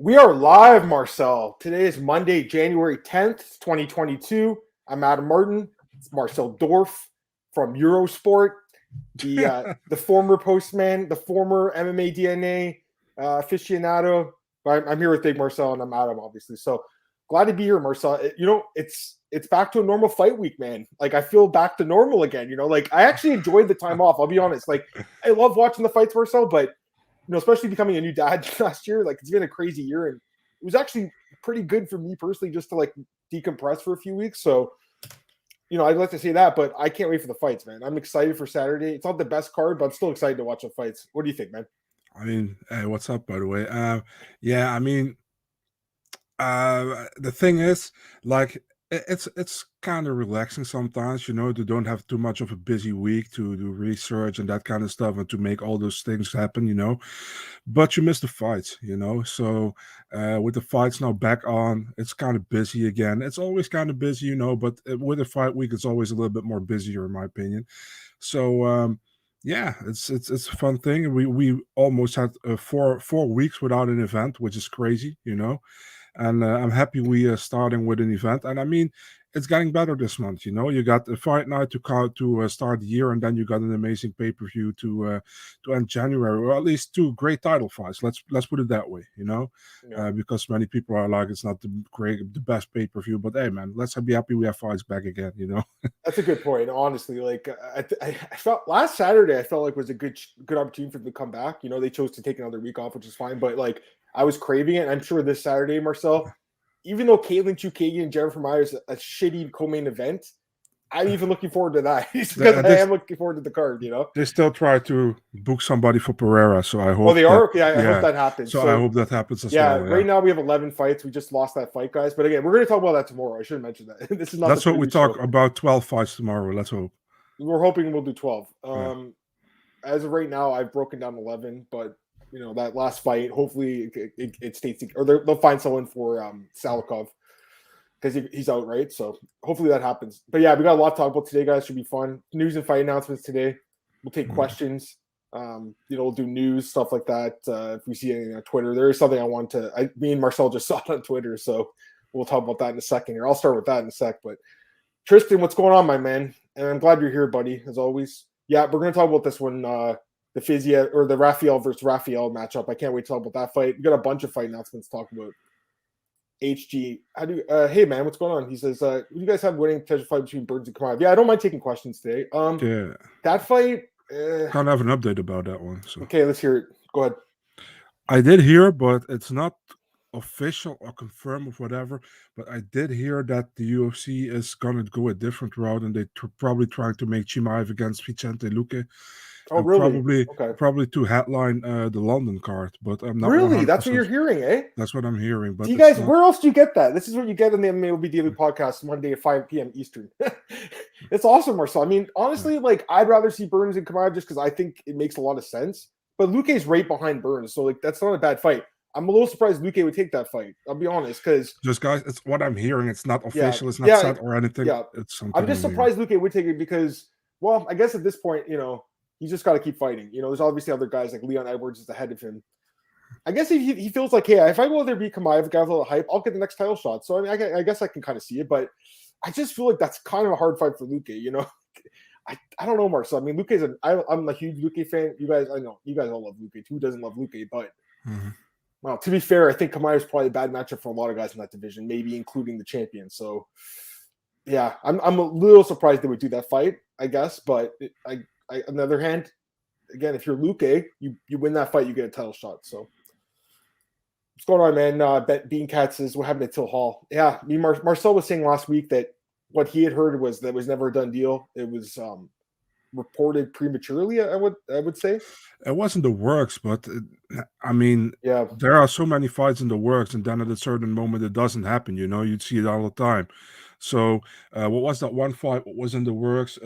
We are live, Marcel. Today is Monday, January 10th, 2022. I'm Adam Martin. It's Marcel Dorff from Eurosport, the former postman, the former MMA DNA aficionado. I'm here with Big Marcel, and I'm Adam, obviously. So glad to be here, Marcel. It's back to a normal fight week, man. Like, I feel back to normal again. Like, I actually enjoyed the time off. I'll be honest. Like, I love watching the fights, Marcel, but especially becoming a new dad last year, like it's been a crazy year, and it was actually pretty good for me personally just to like decompress for a few weeks. So, I'd like to say that, but I can't wait for the fights, man. I'm excited for Saturday. It's not the best card, but I'm still excited to watch the fights. What do you think, man? I mean, hey, what's up, by the way? The thing is, like, it's kind of relaxing sometimes, to don't have too much of a busy week to do research and that kind of stuff and to make all those things happen. But you miss the fights, So with the fights now back on, it's kind of busy again. It's always kind of busy, but with a fight week, it's always a little bit more busier, in my opinion. So yeah, it's a fun thing. We almost had 4 weeks without an event, which is crazy, And I'm happy we are starting with an event. And I mean, it's getting better this month. You got a fight night to start the year, and then you got an amazing pay-per-view to end January, or at least 2 great title fights. Let's put it that way. Because many people are like, it's not the best pay-per-view, but hey, man, let's be happy we have fights back again. That's a good point. Honestly, like I felt last Saturday, I felt like was a good opportunity for them to come back. They chose to take another week off, which is fine, but like, I was craving it. I'm sure this Saturday, Marcel, even though Caitlin Chukagian and Jennifer Myers a shitty co-main event, I'm even looking forward to that because I am looking forward to the card. They still try to book somebody for Pereira, so I hope. Oh, they are. Okay, I hope that happens. So I hope that happens as well. Yeah, right now we have 11 fights. We just lost that fight, guys. But again, we're going to talk about that tomorrow. I should have mentioned that. This is not. That's what we talk about. 12 fights tomorrow. Let's hope. We're hoping we'll do 12. As of right now, I've broken down 11, but. That last fight, hopefully it stays, or they'll find someone for Salikov because he's out, right? So hopefully that happens. But yeah, we got a lot to talk about today, guys. Should be fun. News and fight announcements today. We'll take questions. We'll do news, stuff like that. If we see anything on Twitter, there is something me and Marcel just saw it on Twitter, so we'll talk about that in a second here. I'll start with that in a sec. But Tristan, what's going on, my man? And I'm glad you're here, buddy, as always. Yeah, we're going to talk about this one. The Fiziev or the Rafael versus Rafael matchup. I can't wait to talk about that fight. We got a bunch of fight announcements to talk about. HG, hey man, what's going on? He says, you guys have winning potential fight between Burns and Kamaev? Yeah, I don't mind taking questions today. Yeah, that fight. Can't have an update about that one. So. Okay, let's hear it. Go ahead. I did hear, but it's not official or confirmed or whatever. But I did hear that the UFC is gonna go a different route, and they probably trying to make Chimaev against Vicente Luque. Oh, really? Probably to headline the London card, but I'm not really. That's what you're hearing, eh? That's what I'm hearing. But you guys, where else do you get that? This is what you get in the MMAOB Daily Podcast Monday at 5 p.m. Eastern. It's awesome, Marcel. I mean, honestly, like I'd rather see Burns and Kamaev just because I think it makes a lot of sense. But Luque's right behind Burns, so like that's not a bad fight. I'm a little surprised Luque would take that fight. I'll be honest, because just guys, it's what I'm hearing. It's not official. It's not set or anything. Yeah, it's something. I'm just surprised Luque would take it because, well, I guess at this point, you just got to keep fighting. There's obviously other guys like Leon Edwards is ahead of him. I guess he feels like, hey, if I go there beat Kamaev, got a little hype, I'll get the next title shot. So I mean, I guess I can kind of see it, but I just feel like that's kind of a hard fight for Luque. I don't know, Marcel. I mean, Luque's I'm a huge Luque fan. You guys, I know you guys all love Luque. Who doesn't love Luque? But well, to be fair, I think Kamaev's probably a bad matchup for a lot of guys in that division, maybe including the champion. So yeah, I'm a little surprised they would do that fight. I guess, but on the other hand, again, if you're Luque, you win that fight, you get a title shot. So what's going on, man? Bean Cat says, what happened to Till Hall? Yeah, Marcel was saying last week that what he had heard was that was never a done deal. It was reported prematurely, I would say. It wasn't the works, but I mean, yeah, there are so many fights in the works, and then at a certain moment it doesn't happen. You'd see it all the time. So what was that one fight? What was in the works?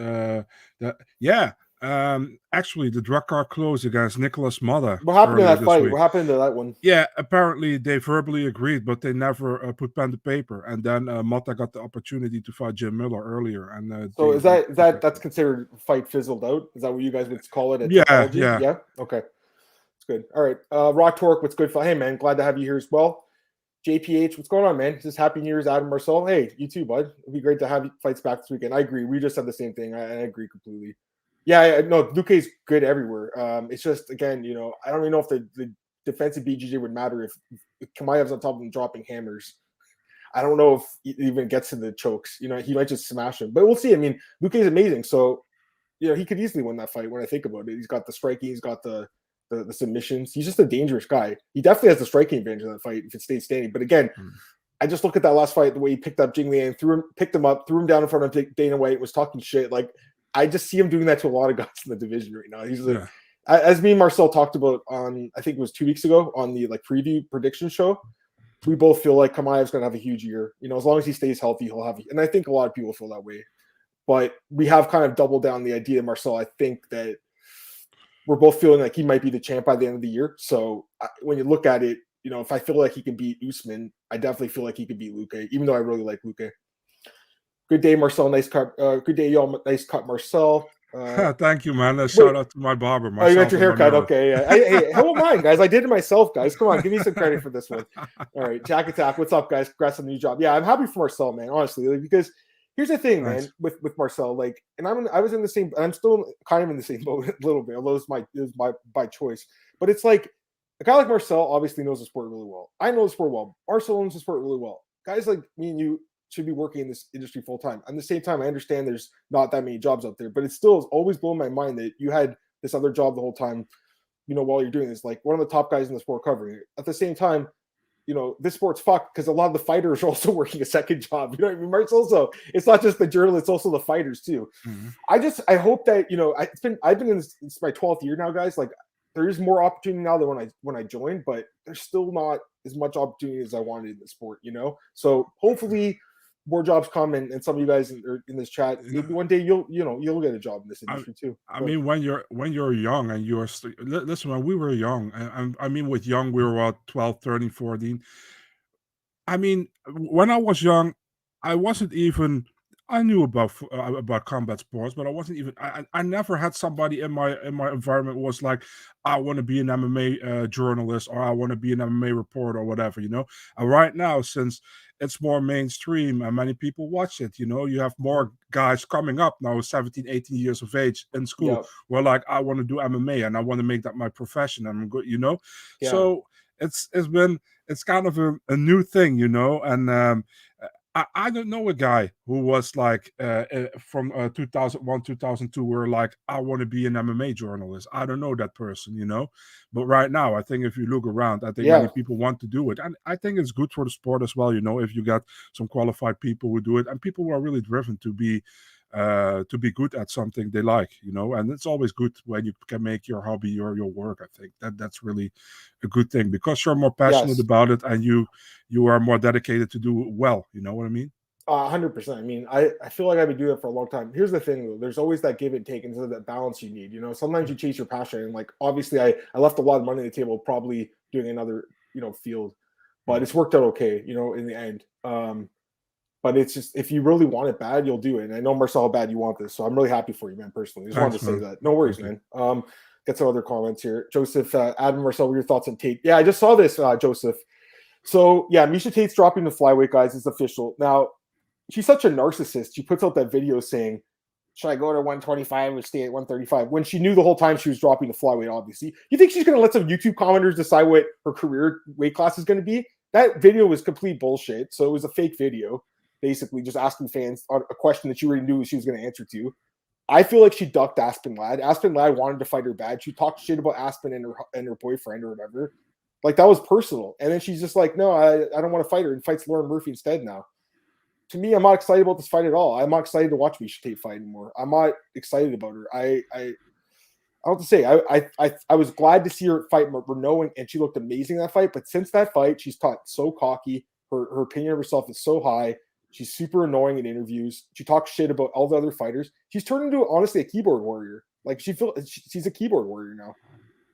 Actually, the drug car closed against Nicholas Mother. What happened to that fight? Week. What happened to that one? Yeah, apparently they verbally agreed, but they never put pen to paper. And then Mata got the opportunity to fight Jim Miller earlier. And so is that's considered fight fizzled out? Is that what you guys would call it? Yeah. Okay. It's good. All right. Raw Torque, what's good? Hey, man, glad to have you here as well. JPH, what's going on, man? Just happy New Year's, Adam Marcel. Hey, you too, bud. It'd be great to have fights back this weekend. I agree. We just said the same thing. I agree completely. Yeah, no, Luque's good everywhere. It's just, again, I don't even know if the defensive BJJ would matter if Chimaev's on top of him dropping hammers. I don't know if he even gets to the chokes. He might just smash him. But we'll see. I mean, Luque's amazing. So, he could easily win that fight when I think about it. He's got the striking. He's got the submissions. He's just a dangerous guy. He definitely has the striking advantage in that fight if it stays standing. But again, I just look at that last fight, the way he picked up Jing Liang, picked him up, threw him down in front of Dana White, was talking shit. Like, I just see him doing that to a lot of guys in the division right now. He's as me and Marcel talked about on, I think it was 2 weeks ago on the preview prediction show. We both feel like Chimaev's going to have a huge year. As long as he stays healthy, he'll have. And I think a lot of people feel that way. But we have kind of doubled down the idea, Marcel. I think that we're both feeling like he might be the champ by the end of the year. So when you look at it, if I feel like he can beat Usman, I definitely feel like he could beat Luque, even though I really like Luque. Good day, Marcel. Nice cut. Good day, y'all. Nice cut, Marcel. Thank you, man. Shout out to my barber. Oh, you got your haircut. Okay. Yeah. Hey, how am I, guys? I did it myself, guys. Come on, give me some credit for this one. All right, Jack Attack. What's up, guys? Congrats on the new job. Yeah, I'm happy for Marcel, man. Honestly, because here's the thing, man, with Marcel. And I was in the same. I'm still kind of in the same boat a little bit, although it was by choice. But it's like a guy like Marcel obviously knows the sport really well. I know the sport well. Marcel knows the sport really well. Guys like me and you should be working in this industry full time. At the same time, I understand there's not that many jobs out there, but it still is always blowing my mind that you had this other job the whole time, while you're doing this, like one of the top guys in the sport covering it. At the same time, this sport's fucked because a lot of the fighters are also working a second job. You know what I mean? Mark's also, it's not just the journalists, also the fighters too. Mm-hmm. I hope that, I've been in this, it's my 12th year now, guys. Like there is more opportunity now than when I joined, but there's still not as much opportunity as I wanted in the sport, So hopefully more jobs come, and some of you guys in this chat, maybe one day you'll get a job in this industry too. I mean, when you're young and you're listen, when we were young, and I mean with young, we were about 12, 13, 14. I mean, when I was young, I wasn't even. I knew about combat sports, but I wasn't even. I never had somebody in my environment was like, I want to be an MMA journalist, or I want to be an MMA reporter, or whatever. And right now, since it's more mainstream and many people watch it, you have more guys coming up now, 17, 18 years of age in school, who are like, I want to do MMA and I want to make that my profession. I'm good, Yeah. So it's kind of a new thing, and. I don't know a guy who was like from 2001, 2002, where like, I want to be an MMA journalist. I don't know that person, But right now, I think if you look around, I think many people want to do it. And I think it's good for the sport as well, if you got some qualified people who do it and people who are really driven to be good at something they like, and it's always good when you can make your hobby your work. I think that's really a good thing because you're more passionate about it and you are more dedicated to do it well. You know what I mean? 100%. I mean, I feel like I've been doing it for a long time. Here's the thing, though. There's always that give and take, and that balance you need. Sometimes you chase your passion, and like obviously, I left a lot of money on the table, probably doing another field, but it's worked out okay. In the end. But it's just, if you really want it bad, you'll do it. And I know, Marcel, how bad you want this. So I'm really happy for you, man, personally. Just wanted to say that. No worries, man. Get some other comments here. Joseph, Adam, Marcel, what are your thoughts on Tate? Yeah, I just saw this, Joseph. So, yeah, Miesha Tate's dropping the flyweight, guys. It's official. Now, she's such a narcissist. She puts out that video saying, should I go to 125 or stay at 135? When she knew the whole time she was dropping the flyweight, obviously. You think she's going to let some YouTube commenters decide what her career weight class is going to be? That video was complete bullshit. So it was a fake video. Basically just asking fans a question that she already knew she was going to answer to. I feel like she ducked Aspen Ladd. Aspen Ladd wanted to fight her bad. She talked shit about Aspen and her boyfriend or whatever. Like, that was personal. And then she's just like, no, I don't want to fight her, and fights Lauren Murphy instead now. To me, I'm not excited about this fight at all. I'm not excited to watch Miesha Tate fight anymore. I'm not excited about her. I don't have to say, I was glad to see her fight Renault, and she looked amazing in that fight. But since that fight, she's got so cocky. Her opinion of herself is so high. She's super annoying in interviews. She talks shit about all the other fighters. She's turned into, honestly, a keyboard warrior. Like, she's a keyboard warrior now.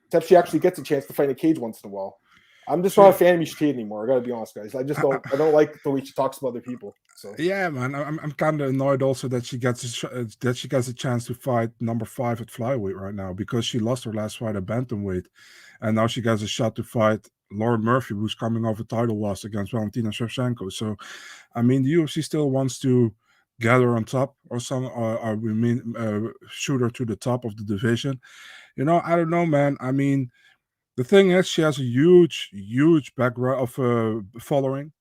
Except she actually gets a chance to fight in a cage once in a while. I'm just not a fan of Miesha Tate anymore. I got to be honest, guys. I don't like the way she talks about other people. So yeah, man, I'm kind of annoyed also that she gets a chance to fight number 5 at flyweight right now, because she lost her last fight at bantamweight, and now she gets a shot to fight Lauren Murphy, who's coming off a title loss against Valentina Shevchenko. So, I mean, the UFC still wants to get her on top or we mean shoot her to the top of the division. I don't know, man. I mean, the thing is, she has a huge background of following.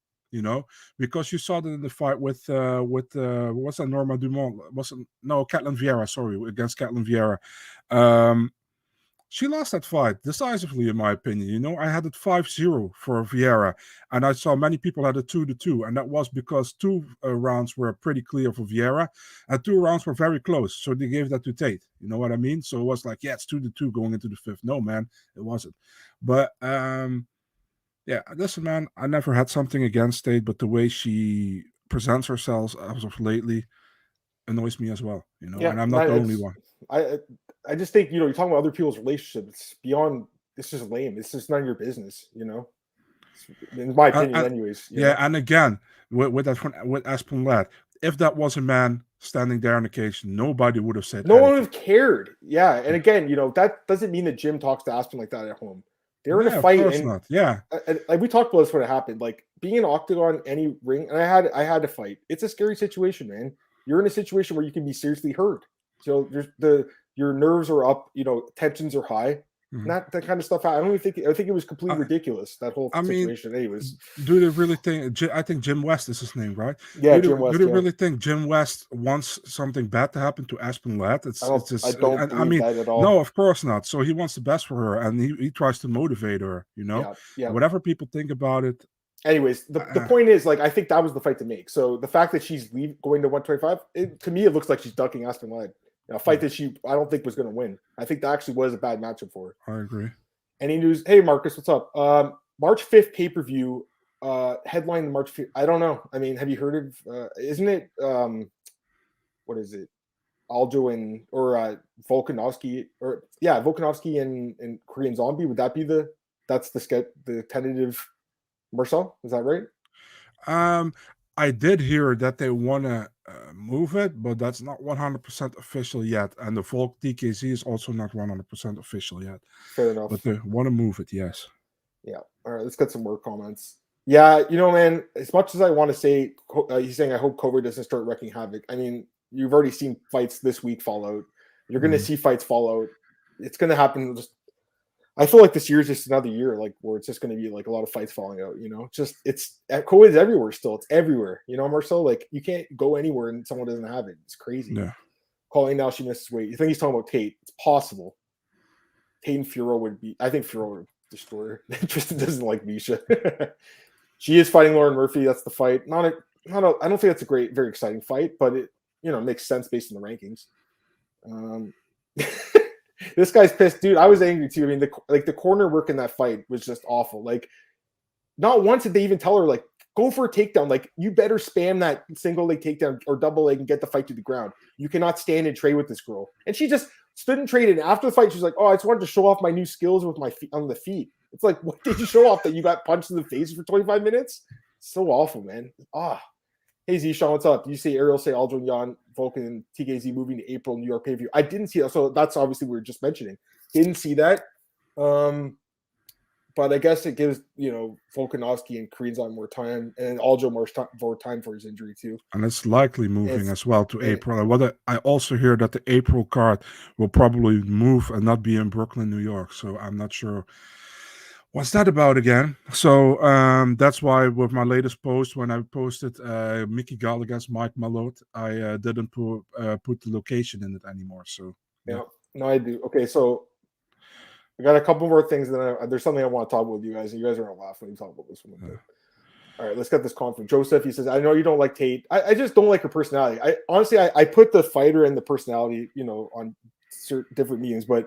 Because you saw that in the fight with what's that, Norma Dumont? Catelyn Vieira? Sorry, against Catelyn Vieira. She lost that fight decisively, in my opinion. I had it 5-0 for Vieira, and I saw many people had it 2-2, and that was because two rounds were pretty clear for Vieira, and 2 rounds were very close. So they gave that to Tate. You know what I mean? So it was like, yeah, it's 2-2 going into the 5th. No, man, it wasn't. But yeah, listen, man, I never had something against Tate, but the way she presents herself as of lately annoys me as well. Yeah, and I'm not the only one. I just think, you're talking about other people's relationships. Beyond, it's just lame. It's just none of your business, in my opinion, anyways. Yeah, and again, with Aspen Ladd, if that was a man standing there on the cage, nobody would have said no anything. one would have cared. Yeah, and again, that doesn't mean that Jim talks to Aspen like that at home. They're in a fight, of course and not. Yeah, like we talked about this when it happened. Like being in octagon, any ring, and I had to fight. It's a scary situation, man. You're in a situation where you can be seriously hurt. So your nerves are up, tensions are high. Mhm. That kind of stuff. I think it was completely ridiculous, that whole situation. Anyways, do they really think? I think Jim West is his name, right? Yeah, Jim West. Do they really think Jim West wants something bad to happen to Aspen Ladd? I don't believe that at all. No, of course not. So he wants the best for her, and he tries to motivate her. Yeah. Whatever people think about it. Anyways, the point is, like, I think that was the fight to make. So the fact that she's going to 125, to me, it looks like she's ducking Aspen Ladd. A fight that I don't think was going to win. I think that actually was a bad matchup for her. I agree. Any news? Hey, Marcus, what's up? March 5th pay-per-view, headline the March 5th. I don't know. I mean, have you heard of, isn't it, what is it? Aljo or Volkanovski, Volkanovski and Korean Zombie. Would that be the tentative Marcel? Is that right? I did hear that they want to move it, but that's not 100% official yet. And the Volk TKZ is also not 100% official yet. Fair enough. But they want to move it, yes. Yeah. All right, let's get some more comments. Yeah, man, as much as I want to say, he's saying, I hope COVID doesn't start wreaking havoc. I mean, you've already seen fights this week fall out. You're going to see fights fall out. It's going to happen. I feel like this year is just another year, like, where it's just going to be like a lot of fights falling out. COVID's everywhere still. It's everywhere. Marcel, like, you can't go anywhere and someone doesn't have it. It's crazy. Yeah. Calling now, she misses weight. You think he's talking about Tate? It's possible. Tate and Furo would be. I think Furo would destroy her. Tristan doesn't like Misha. She is fighting Lauren Murphy. That's the fight. I don't think that's a very exciting fight, but it makes sense based on the rankings. This guy's pissed, dude. I was angry too. I mean, the corner work in that fight was just awful. Like, not once did they even tell her, like, go for a takedown. Like, you better spam that single leg takedown or double leg and get the fight to the ground. You cannot stand and trade with this girl. And she just stood and traded. And after the fight, she's like, "Oh, I just wanted to show off my new skills with my feet on the feet." It's like, what did you show off? That you got punched in the face for 25 minutes? So awful, man. Hey, Zishan, what's up? You say Ariel say Aljo and Jan, Vulcan, and TKZ moving to April New York pay-per-view. I didn't see that. So that's obviously we were just mentioning. Didn't see that. But I guess it gives, Volkanovski and Korean more time, and Aljo more time for his injury too. And it's likely moving as well to April. I also hear that the April card will probably move and not be in Brooklyn, New York. So I'm not sure. What's that about again? So that's why with my latest post, when I posted Mickey Gall against Mike Malott, I didn't put the location in it anymore. So yeah, no, I do. Okay, so I got a couple more things, and then there's something I want to talk about with you guys, and you guys are gonna laugh when you talk about this one. Yeah. All right, let's get this conflict. Joseph, he says, I know you don't like Tate. I just don't like her personality. I put the fighter and the personality, on certain different meetings, but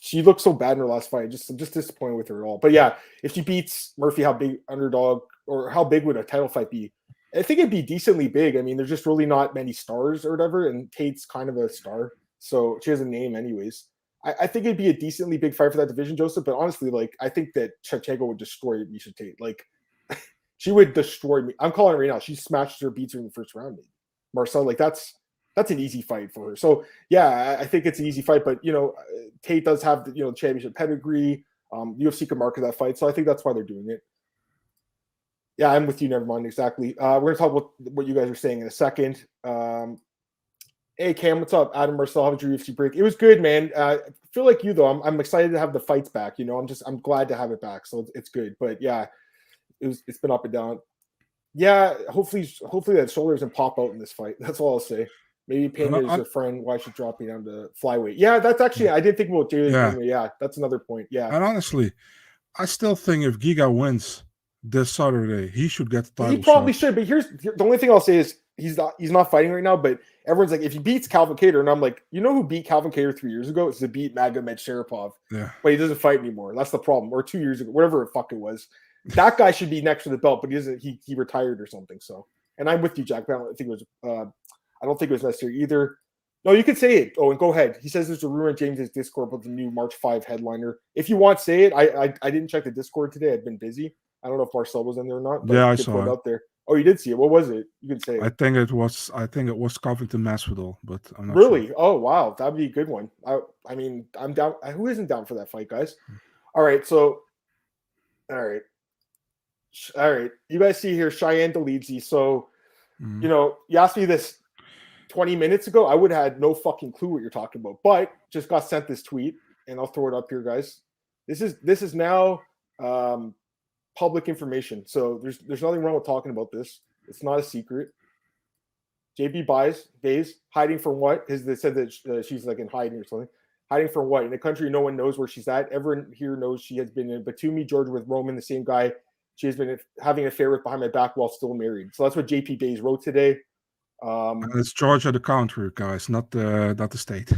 she looked so bad in her last fight. I'm just disappointed with her at all. But yeah, if she beats Murphy, how big underdog, or how big would a title fight be? I think it'd be decently big. I mean, there's just really not many stars or whatever, and Tate's kind of a star, so she has a name anyways. I think it'd be a decently big fight for that division, Joseph. But honestly, like, I think that Shevchenko would destroy Misha Tate. Like, she would destroy me. I'm calling it right now. She smashed her, beats her in the first round. Marcel, like, that's an easy fight for her. So yeah, I think it's an easy fight. But Tate does have the championship pedigree. UFC could market that fight, so I think that's why they're doing it. Yeah, I'm with you. Never mind. Exactly. We're gonna talk about what you guys are saying in a second. Hey Cam, what's up? Adam Marcel, how was your UFC break? It was good, man. I feel like you though. I'm excited to have the fights back. You know, I'm glad to have it back. So it's good. But yeah, it's been up and down. Yeah, hopefully that shoulder doesn't pop out in this fight. That's all I'll say. Maybe Pena is your friend. Why should drop me down to flyweight? Yeah, that's actually I did think about doing. Yeah, that's another point. Yeah, and honestly, I still think if Giga wins this Saturday, he should get the title. He probably should. But here's the only thing I'll say is he's not fighting right now. But everyone's like, if he beats Calvin Kattar, and I'm like, you know who beat Calvin Kattar 3 years ago? It's to beat Magomed Sharipov. Yeah, but he doesn't fight anymore. That's the problem. Or 2 years ago, whatever the fuck it was. That guy should be next to the belt, but he doesn't. He retired or something. So, and I'm with you, Jack. But I don't think it was necessary either. No, you can say it. Oh, and go ahead. He says there's a rumor in James's Discord about the new March 5 headliner. If you want, say it. I didn't check the Discord today. I've been busy. I don't know if Marcel was in there or not. But yeah, I saw it out there. Oh, you did see it. What was it? You can say it. I think it was Covington Masvidal, but I'm not really sure. Oh wow, that'd be a good one. I mean, I'm down. Who isn't down for that fight, guys? All right, so all right. You guys see here Cheyenne Delidzi. So you know, you asked me this 20 minutes ago, I would have had no fucking clue what you're talking about, but just got sent this tweet, and I'll throw it up here, guys. This is now public information, so there's nothing wrong with talking about this. It's not a secret. JB Bays hiding from what? Because they said that she's like in hiding or something. Hiding from what? In a country no one knows where she's at. Everyone here knows she has been in Batumi, Georgia with Roman, the same guy she has been having an affair with behind my back while still married. So that's what JP Bays wrote today. It's Georgia, the country, guys, not the state.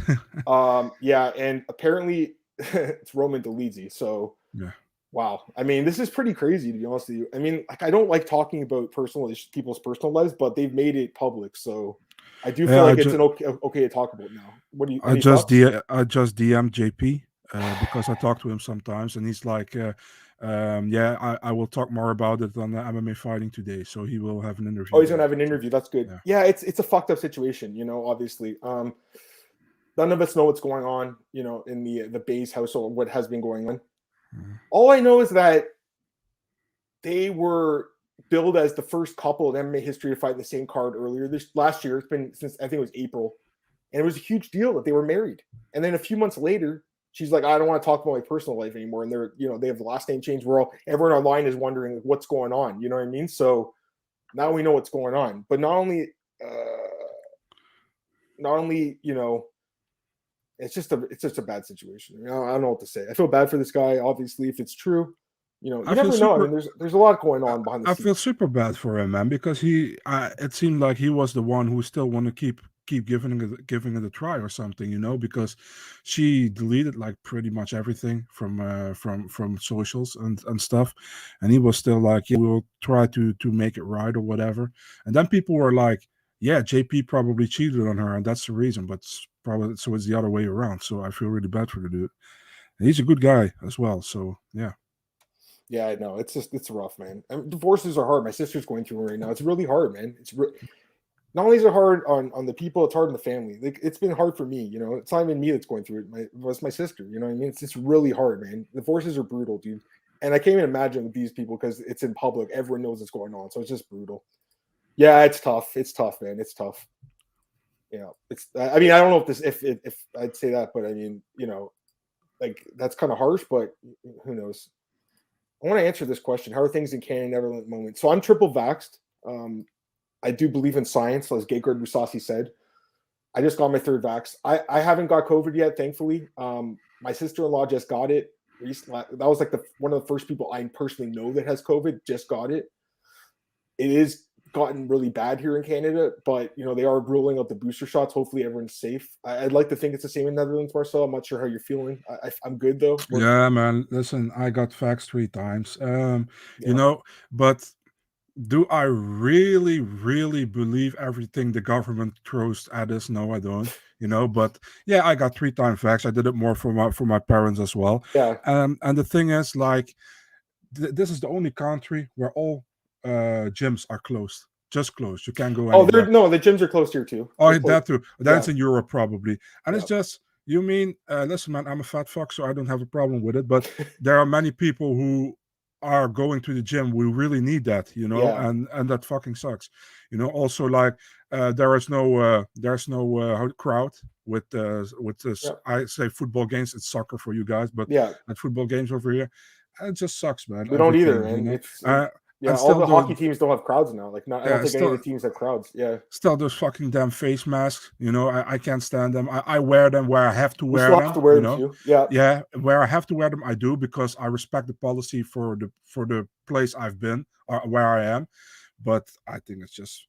Yeah, and apparently it's Roman Delidzi. So yeah. Wow. I mean, this is pretty crazy, to be honest with you. I mean, like, I don't like talking about people's personal lives, but they've made it public, so I do feel like it's okay to talk about now. What do you? I just DM'd JP because I talk to him sometimes, and he's like, I will talk more about it on the MMA Fighting today, so he will have an interview. Oh, he's gonna have an interview. That's good. Yeah, it's a fucked up situation, you know. Obviously, none of us know what's going on, you know, in the Bays household, what has been going on. All I know is that they were billed as the first couple in MMA history to fight in the same card earlier last year. It's been since I think it was April, and it was a huge deal that they were married. And then a few months later, she's like, "I don't want to talk about my personal life anymore." And they have the last name change. Everyone online is wondering what's going on. You know what I mean? So now we know what's going on. But not only you know. It's just a bad situation. You know, I don't know what to say. I feel bad for this guy. Obviously, if it's true, you know, you never know. I mean, there's a lot going on behind the scenes. I feel super bad for him, man, because it seemed like he was the one who still want to keep giving it a try or something, you know, because she deleted like pretty much everything from socials and stuff, and he was still like, yeah, we'll try to make it right or whatever. And then people were like, yeah, JP probably cheated on her, and that's the reason, but probably so it's the other way around. So I feel really bad for the dude. And he's a good guy as well. So yeah. Yeah, I know. It's rough, man. I mean, divorces are hard. My sister's going through it right now. It's really hard, man. Not only is it hard on the people, it's hard on the family. Like, it's been hard for me, you know. It's not even me that's going through it. It's my sister, you know what I mean? It's just really hard, man. Divorces are brutal, dude. And I can't even imagine with these people because it's in public. Everyone knows what's going on. So it's just brutal. Yeah, it's tough. It's tough, man. It's tough. You know, I mean, I don't know if I'd say that, but I mean, you know, like, that's kind of harsh, but who knows? I want to answer this question. How are things in Canada at the moment? So I'm triple vaxxed. I do believe in science, as Gegard Mousasi said. I just got my third vax. I haven't got COVID yet, thankfully. My sister-in-law just got it recently. That was like one of the first people I personally know that has COVID, just got it. It is gotten really bad here in Canada, but you know, they are rolling out the booster shots. Hopefully everyone's safe. I'd like to think it's the same in Netherlands, Marcel. I'm not sure how you're feeling. I'm good though. Yeah, man. Listen, I got vaxxed 3 times. You know, but do I really, really believe everything the government throws at us? No, I don't. You know, but yeah, I got 3 times vaxxed. I did it more for my parents as well. Yeah. And the thing is, like, this is the only country where all gyms are closed. Just closed. You can't go anywhere. The gyms are closed here too. Oh, that too. That's in Europe probably. And it's just, You mean, listen, man, I'm a fat fuck, so I don't have a problem with it. But there are many people who are going to the gym. We really need that, Yeah. and that fucking sucks. Also like there's no crowd with this. Yeah. I say football games. It's soccer for you guys, but Yeah. at football games over here, it just sucks, man. We don't either, Everything, man. And All still the hockey teams don't have crowds now. Like, I don't think any of still the teams have crowds. Yeah. still those fucking damn face masks. I can't stand them. I wear them where I have to We wear still have them. to wear them too. Yeah. Yeah, where I have to wear them, I do, because I respect the policy for the place I've been or where I am. But I think it's just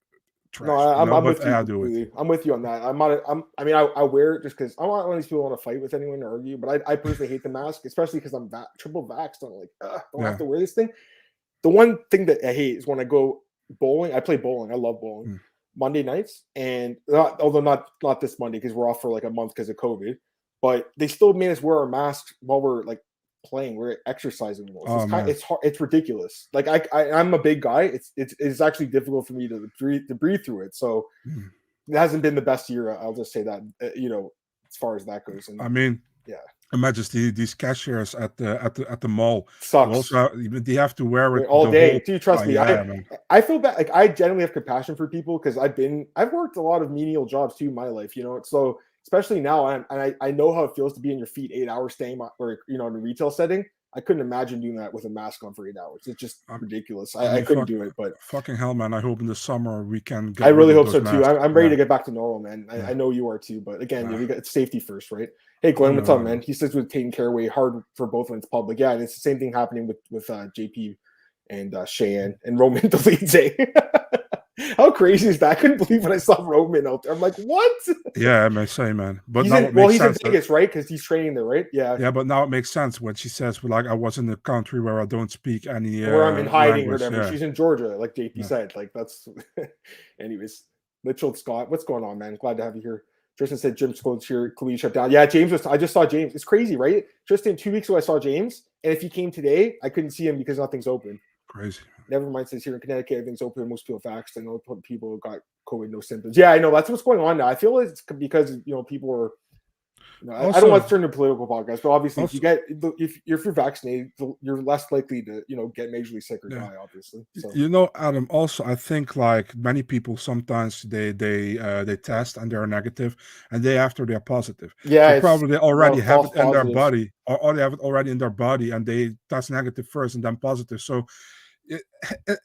No, trash. I'm But with you I do it. completely. I'm with you on that. I mean, I wear it just because I'm not one of these people who want to fight with anyone or argue. But I personally hate the mask, especially because I'm triple vaxxed. I'm like, don't have to wear this thing. The one thing that I hate is when I go bowling. I play bowling. I love bowling. Monday nights, and although not this Monday because we're off for like a month because of COVID, but they still made us wear our masks while we're like playing. We're exercising. It's hard. It's ridiculous. Like I'm a big guy. It's actually difficult for me to breathe through it. So it hasn't been the best year. I'll just say that. As far as that goes. And I mean, yeah. Imagine these cashiers at the mall. Sucks. Also, they have to wear it all day. Do you trust me? Yeah, I feel bad. Like, I genuinely have compassion for people because I've worked a lot of menial jobs too in my life. So especially now, and I know how it feels to be in your feet 8 hours staying, or in a retail setting. I couldn't imagine doing that with a mask on for 8 hours. It's just ridiculous. I couldn't do it. But fucking hell, man! I hope in the summer we can get. I really hope so too. I'm ready to get back to normal, man. I know you are too. But again, it's safety first, right? Hey, Glenn, what's up, man? He says we're taking care way hard for both when it's public. Yeah, and it's the same thing happening with JP and Cheyenne and Roman Dolidze. How crazy is that? I couldn't believe when I saw Roman out there. I'm like, what? Yeah, I may say, man. But he's now he's in Vegas, right? Because he's training there, right? Yeah. Yeah, but now it makes sense when she says, like, I was in a country where I don't speak any where I'm in hiding language. or whatever. Yeah. She's in Georgia, like JP said. Like, that's anyways. Mitchell Scott, what's going on, man? Glad to have you here. Tristan said Jim Scholes here, Clean shut down. Yeah, I just saw James. It's crazy, right? Tristan, 2 weeks ago I saw James, and if he came today, I couldn't see him because nothing's open. Crazy. Never mind, says here in Connecticut, everything's open. Most people vaxxed. I know people got COVID, no symptoms. Yeah, I know that's what's going on now. I feel like it's because people are. I don't want to turn to a political podcast, but obviously, if you're vaccinated, you're less likely to get majorly sick or die. Obviously, so. Adam. Also, I think like many people sometimes they test and they're negative, and after they're positive. Yeah, so probably they already have it in their body, or they have it already in their body, and they test negative first and then positive. So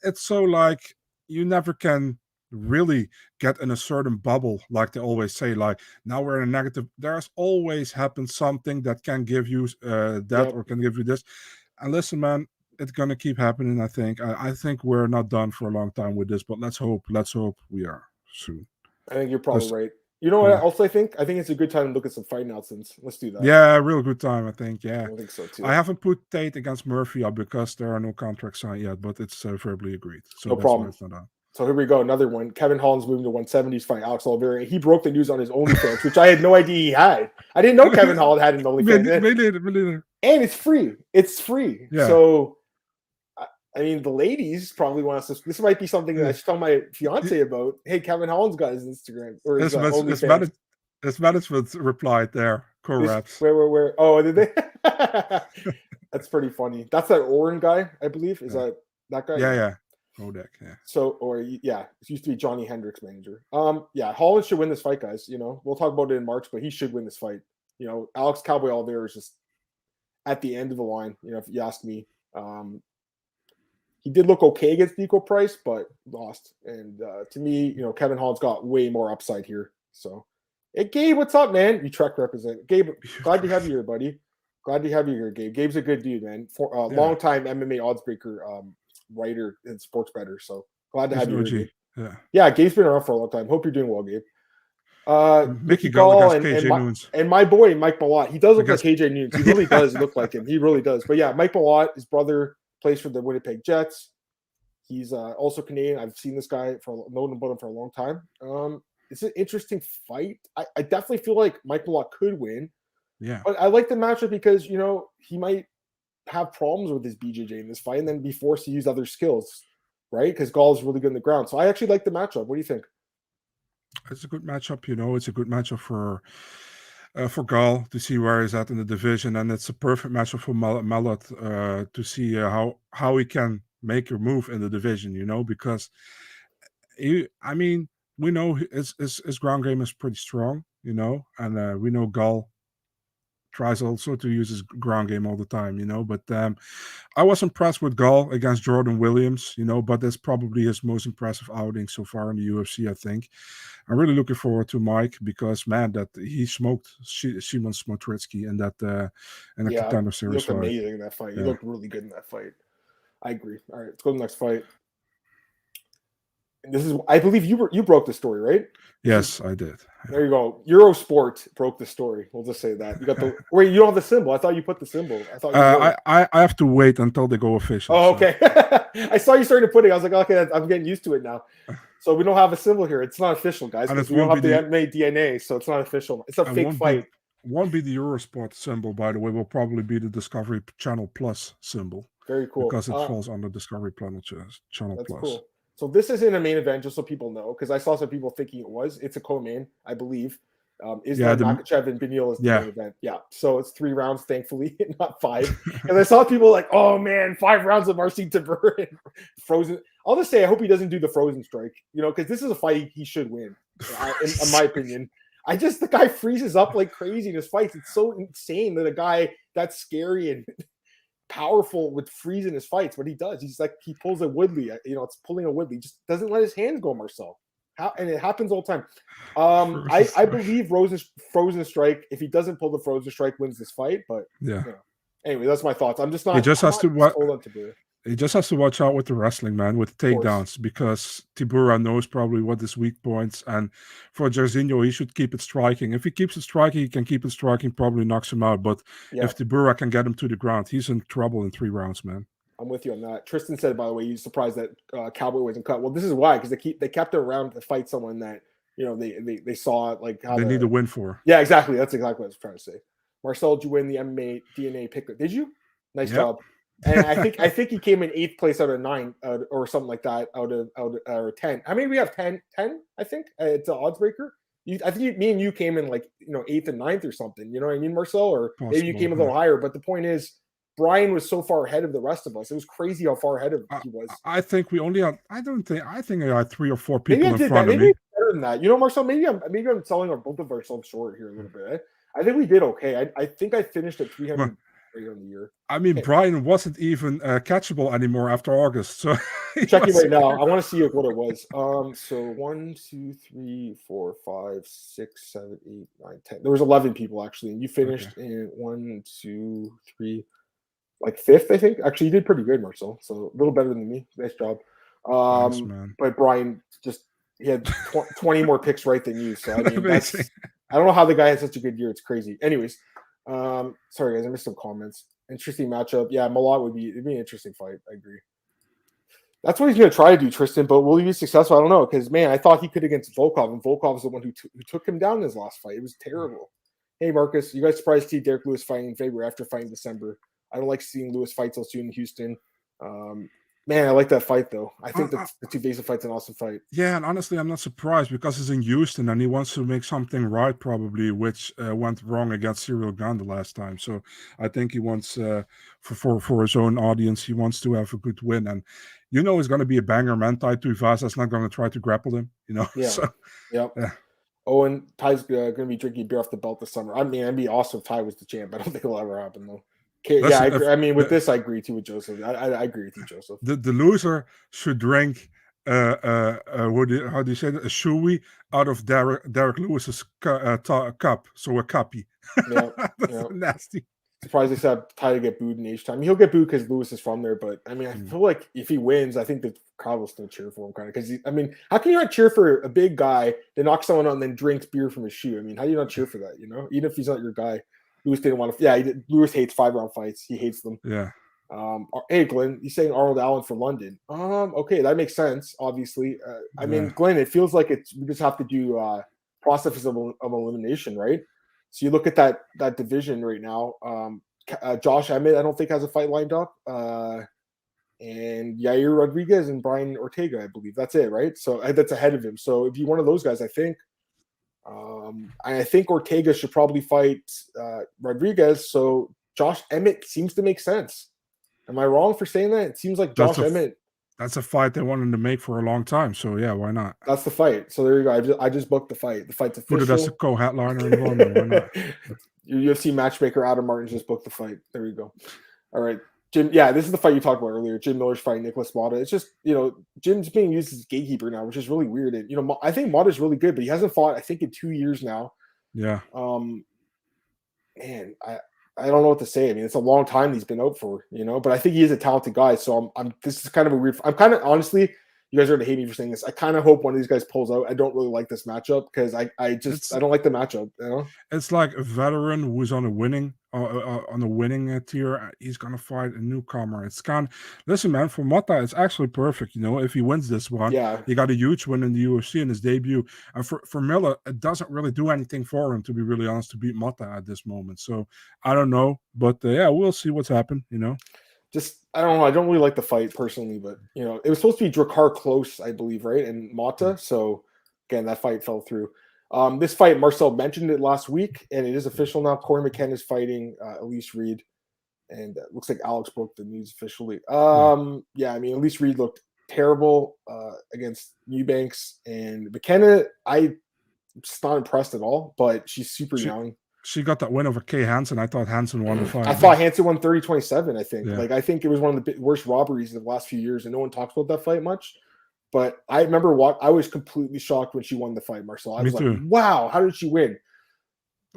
it's so like you never can really get in a certain bubble, like they always say, like now we're in a negative. There's always happened something that can give you that or can give you this. And listen, man, it's gonna keep happening. I think we're not done for a long time with this, but let's hope we are soon. I think you're probably right. You know what else I think it's a good time to look at some fight announcements. Let's do that. Yeah, real good time, I think. Yeah, I think so too. I haven't put Tate against Murphy up because there are no contracts signed yet, but it's verbally agreed. So no problem. It's not on. So here we go, another one. Kevin Holland's moving to 170s fight Alex Oliveira. He broke the news on his OnlyFans, which I had no idea he had. I didn't know Kevin Holland had an OnlyFans. And it's free. It's free. Yeah. So, I mean, the ladies probably want us to. This might be something that I should tell my fiance about. Hey, Kevin Holland's got his Instagram or his OnlyFans. His management replied there. Correct. Where? Oh, did they? That's pretty funny. That's that Oren guy, I believe. Is that guy? Yeah. Odek, yeah. So, it used to be Johnny Hendricks' manager. Holland should win this fight, guys. We'll talk about it in March, but he should win this fight. Alex Cowboy Oliveira is just at the end of the line. If you ask me, he did look okay against Nico Price, but lost. And to me, Kevin Holland's got way more upside here. So, hey, Gabe, what's up, man? You Trek represent. Gabe, glad to have you here, buddy. Glad to have you here, Gabe. Gabe's a good dude, man. Long-time MMA oddsbreaker. Writer and sports better, so glad to have you here. Yeah, Gabe's been around for a long time. Hope you're doing well, Gabe. Mickey Gall and my boy Mike Malott. He does look like KJ Nunes. He really does look like him. He really does. But yeah, Mike Malott, his brother, plays for the Winnipeg Jets. He's also Canadian. I've seen this guy known about him for a long time. It's an interesting fight. I definitely feel like Mike Malott could win. Yeah, but I like the matchup because he might have problems with his BJJ in this fight and then be forced to use other skills, right? Because Gall is really good on the ground. So I actually like the matchup. What do you think? It's a good matchup. It's a good matchup for for Gal to see where he's at in the division, and it's a perfect matchup for Mallet to see how he can make a move in the division. Because I mean, we know his ground game is pretty strong. And we know Gal tries also to use his ground game all the time. But I was impressed with Gal against Jordan Williams. But that's probably his most impressive outing so far in the UFC. I think. I'm really looking forward to Mike because man, that he smoked Simon Smotritsky in that in the Contender He Series looked fight. amazing in that fight. He looked really good in that fight. I agree. All right, let's go to the next fight. And this is, I believe you broke the story, right? Yes, I did. There you go. Eurosport broke the story. We'll just say that. You got the wait. You don't have the symbol. I thought you put the symbol. I thought. I have to wait until they go official. Oh, okay. I saw you started putting. I was like, okay, I'm getting used to it now. So we don't have a symbol here. It's not official, guys. We don't have the MMA DNA, so it's not official. It's a fake fight. Won't be the Eurosport symbol, by the way. Will probably be the Discovery Channel Plus symbol. Very cool. Because it falls under Discovery Channel That's Plus. Cool. So this isn't a main event, just so people know, because I saw some people thinking it was. It's a co-main, I believe. Makachev and Beneil is the main event. Yeah. So it's 3 rounds, thankfully, not 5. And I saw people like, oh man, 5 rounds of Marcin Tybura and Frozen. I'll just say I hope he doesn't do the Frozen Strike, because this is a fight he should win, in my opinion. The guy freezes up like crazy in his fights. It's so insane that a guy that's scary and powerful would freeze in his fights. What he does, he pulls a Woodley. It's pulling a Woodley. Just doesn't let his hands go, Marcel. And it happens all the time. I believe Frozen Strike. If he doesn't pull the Frozen Strike, wins this fight. But anyway, that's my thoughts. I'm just not. He just has to watch out with the wrestling, man, with the takedowns, because Tybura knows probably what his weak points. And for Jairzinho, he should keep it striking. If he keeps it striking, he can keep it striking, probably knocks him out. But if Tybura can get him to the ground, he's in trouble in 3 rounds, man. I'm with you on that. Tristan said, by the way, he's surprised that Cowboy wasn't cut. Well, this is why, because they kept it around to fight someone that they saw like how they need a win for. Yeah, exactly. That's exactly what I was trying to say. Marcel, did you win the MMA DNA pick? Did you? Nice job. And I think he came in 8th place out of 9 or something like that out of 10. I mean, we have 10. I think it's an odds breaker. I think me and you came in like 8th and 9th or something. You know what I mean, Marcel? Or maybe you came a little higher. But the point is, Bryan was so far ahead of the rest of us. It was crazy how far ahead of he was. I think we only had. I think I had 3 or 4 people in front of me. Maybe better than that. Marcel. Maybe I'm selling both of ourselves short here a little bit. I think we did okay. I think I finished at 300. In the year. I mean, Bryan wasn't even catchable anymore after August. So checking right now. I want to see what it was. So 1, 2, 3, 4, 5, 6, 7, 8, 9, 10. There was 11 people actually, and you finished in 1, 2, 3, like 5th, I think. Actually, you did pretty good, Marcel. So a little better than me. Nice job. Thanks, man. But Bryan he had 20 more picks right than you. So I mean, I don't know how the guy had such a good year. It's crazy. Anyways. Sorry guys, I missed some comments. Interesting matchup. Yeah, Malott it'd be an interesting fight. I agree. That's what he's going to try to do, Tristan. But will he be successful? I don't know. Because man, I thought he could against Volkov, and Volkov was the one who took him down in his last fight. It was terrible. Hey Marcus, you guys surprised to see Derrick Lewis fighting in February after fighting December? I don't like seeing Lewis fight so soon in Houston. Man, I like that fight though. I think the Tuivasa fight's an awesome fight. Yeah, and honestly, I'm not surprised because he's in Houston and he wants to make something right, probably, which went wrong against Cyril Gane the last time. So I think he wants, for his own audience, he wants to have a good win. And it's going to be a banger, man. Tuivasa's not going to try to grapple him. Yeah. So, yeah. Oh, and Ty's going to be drinking beer off the belt this summer. I mean, it'd be awesome if Ty was the champ. I don't think it'll ever happen though. Okay, I mean, with this, I agree too with Joseph. I agree with you, Joseph. The loser should drink how do you say that? A shoey out of Derrick Lewis's cup, so a cuppy. That's nasty. Surprised they said Ty to get booed in H-Time. He'll get booed because Lewis is from there, but I mean, I feel like if he wins, I think the crowd will still cheer for him, kind of. Because I mean, how can you not cheer for a big guy that knocks someone out and then drinks beer from his shoe? I mean, how do you not cheer for that? Even if he's not your guy. Lewis didn't want to. Yeah, Lewis hates 5-round fights. He hates them. Yeah. Hey, Glenn, he's saying Arnold Allen for London. Okay, that makes sense. Obviously, I mean, Glenn, it feels like we just have to do process of elimination, right? So you look at that division right now. Josh Emmett, I don't think has a fight lined up, and Yair Rodriguez and Brian Ortega, I believe. That's it, right? So that's ahead of him. So if you're one of those guys, I think I think Ortega should probably fight Rodriguez. So Josh Emmett seems to make sense. Am I wrong for saying that? It seems like Josh Emmett. That's a fight they wanted to make for a long time. So yeah, why not? That's the fight. So there you go. I just booked the fight. The fight's official. Put it as a co-headliner in London. Why not? Your UFC matchmaker Adam Martin just booked the fight. There you go. All right, Jim. Yeah, this is the fight you talked about earlier. Jim Miller's fighting Nicholas Mata. It's just, Jim's being used as gatekeeper now, which is really weird. And I think Mata's really good, but he hasn't fought, I think, in 2 years now. Yeah. Man, I don't know what to say. I mean, it's a long time he's been out for, but I think he is a talented guy. So this is kind of a weird. I'm kind of, honestly, you guys are going to hate me for saying this. I kind of hope one of these guys pulls out. I don't really like this matchup because I don't like the matchup. It's like a veteran who's on a winning tier. He's gonna fight a newcomer. Listen, man. For Mata, it's actually perfect. If he wins this one, he got a huge win in the UFC in his debut. And for Miller, it doesn't really do anything for him, to be really honest, to beat Mata at this moment. So I don't know, but we'll see what's happened. Just, I don't know. I don't really like the fight personally, but it was supposed to be Drakkar Close, I believe, right? And Mata. So again, that fight fell through. This fight, Marcel mentioned it last week, and it is official now. Corey McKenna is fighting Elise Reed, and it looks like Alex booked the news officially. I mean, Elise Reed looked terrible against Eubanks, and McKenna, I'm just not impressed at all, but she's super young. She got that win over Kay Hansen. I thought Hansen won the fight. I thought Hansen won 30-27, I think. Yeah. I think it was one of the worst robberies of the last few years, and no one talks about that fight much. But I remember I was completely shocked when she won the fight, Marcel. I was like, wow, how did she win?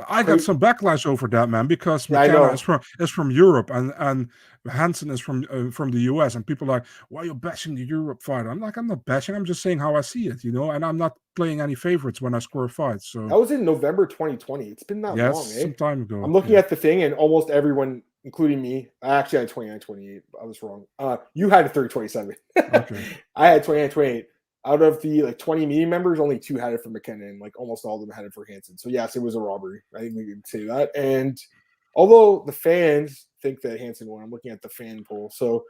I got some backlash over that, man, because McKenna is from Europe and Hansen is from the US, and people are like, why are you bashing the Europe fighter? I'm not bashing. I'm just saying how I see it, and I'm not playing any favorites when I score fights. So that was in November 2020. It's been that long, some time ago. I'm looking at the thing, and almost everyone, including me, I actually had 29-28. I was wrong. You had a 30-27. Okay. I had 29-28. Out of the 20 media members, only 2 had it for McKenna, and almost all of them had it for Hansen. So yes, it was a robbery. I think we can say that. And although the fans think that Hansen won, I'm looking at the fan poll. So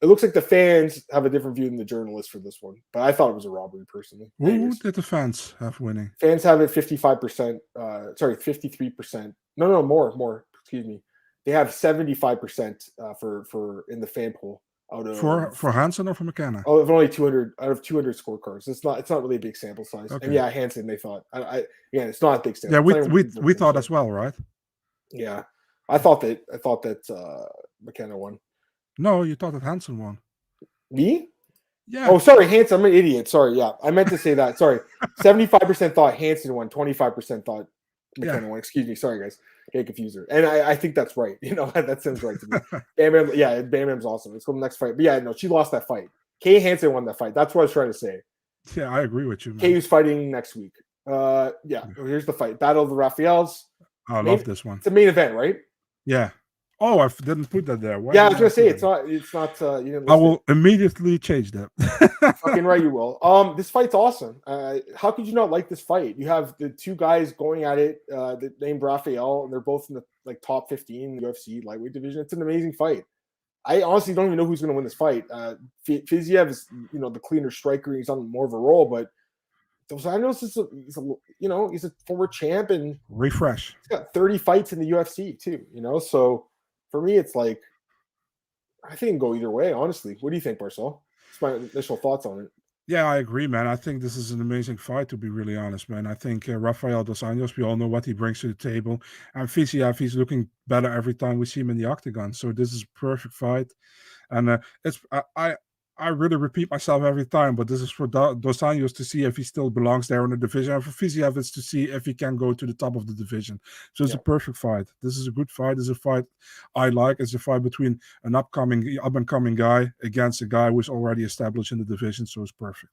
it looks like the fans have a different view than the journalists for this one. But I thought it was a robbery personally. Who did the fans have winning? Fans have it 55%. 53%. No, more. Excuse me. They have 75% for in the fan poll. For Hansen or for McKenna? Oh, only 200 out of 200 scorecards. It's not really a big sample size. Okay. And Hansen, they thought. It's not a big sample. Yeah, we thought as well, right? Yeah, I thought that McKenna won. No, you thought that Hansen won. Me? Yeah. Oh, sorry, Hansen. I'm an idiot. Sorry. Yeah, I meant to say that. Sorry. 75% thought Hansen won. 25% thought McKenna won. Excuse me. Sorry, guys. Get confused her. And I think that's right. That sounds right to me. Bam Bam's awesome. Let's go to the next fight. But she lost that fight. Kay Hansen won that fight. That's what I was trying to say. Yeah, I agree with you, man. Kay's fighting next week. Here's the fight. Battle of the Rafaels. I love this one. It's a main event, right? Yeah. Oh, I didn't put that there. I was gonna say it's not. You didn't. I will immediately change that. Fucking right, you will. This fight's awesome. How could you not like this fight? You have the 2 guys going at it. Named Rafael, and they're both in the top 15 in the UFC lightweight division. It's an amazing fight. I honestly don't even know who's going to win this fight. Fiziev is, the cleaner striker. He's on more of a roll, but Dos Anjos he's a former champ and refresh. He's got 30 fights in the UFC too. So. For me, it's I think it can go either way, honestly. What do you think, Marcel? That's my initial thoughts on it. Yeah, I agree, man. I think this is an amazing fight, to be really honest, man. I think Rafael Dos Anjos, we all know what he brings to the table. And Fiziev, he's looking better every time we see him in the octagon. So this is a perfect fight. And I really repeat myself every time, but this is for Dos Anjos to see if he still belongs there in the division. And for Fiziev, it's to see if he can go to the top of the division. So it's a perfect fight. This is a good fight. It's a fight I like. It's a fight between an up-and-coming guy against a guy who's already established in the division. So it's perfect.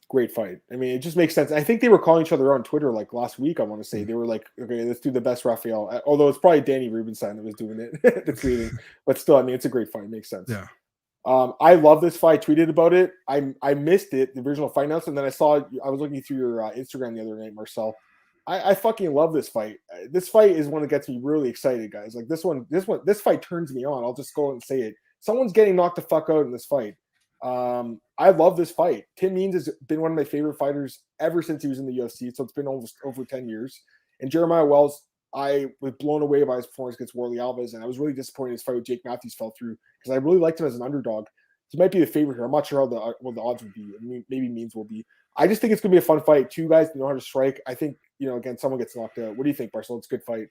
Great fight. I mean, it just makes sense. I think they were calling each other on Twitter last week, I want to say. They were like, okay, let's do the best Rafael. Although it's probably Danny Rubenstein that was doing it, the tweeting. But still, I mean, it's a great fight. It makes sense. Yeah. I love this fight. Tweeted about it. I missed it, the original fight announcement, and then I was looking through your Instagram the other night, Marcel. I fucking love this fight. This fight is one that gets me really excited, guys. This fight turns me on. I'll just go and say it. Someone's getting knocked the fuck out in this fight. I love this fight. Tim Means has been one of my favorite fighters ever since he was in the UFC, so it's been almost over 10 years. And Jeremiah Wells, I was blown away by his performance against Warley Alves, and I was really disappointed his fight with Jake Matthews fell through because I really liked him as an underdog. He might be the favorite here. I'm not sure what the odds would be. I mean, maybe Means will be. I just think it's going to be a fun fight. Two guys know how to strike. I think, again, someone gets knocked out. What do you think, Marcel? It's a good fight.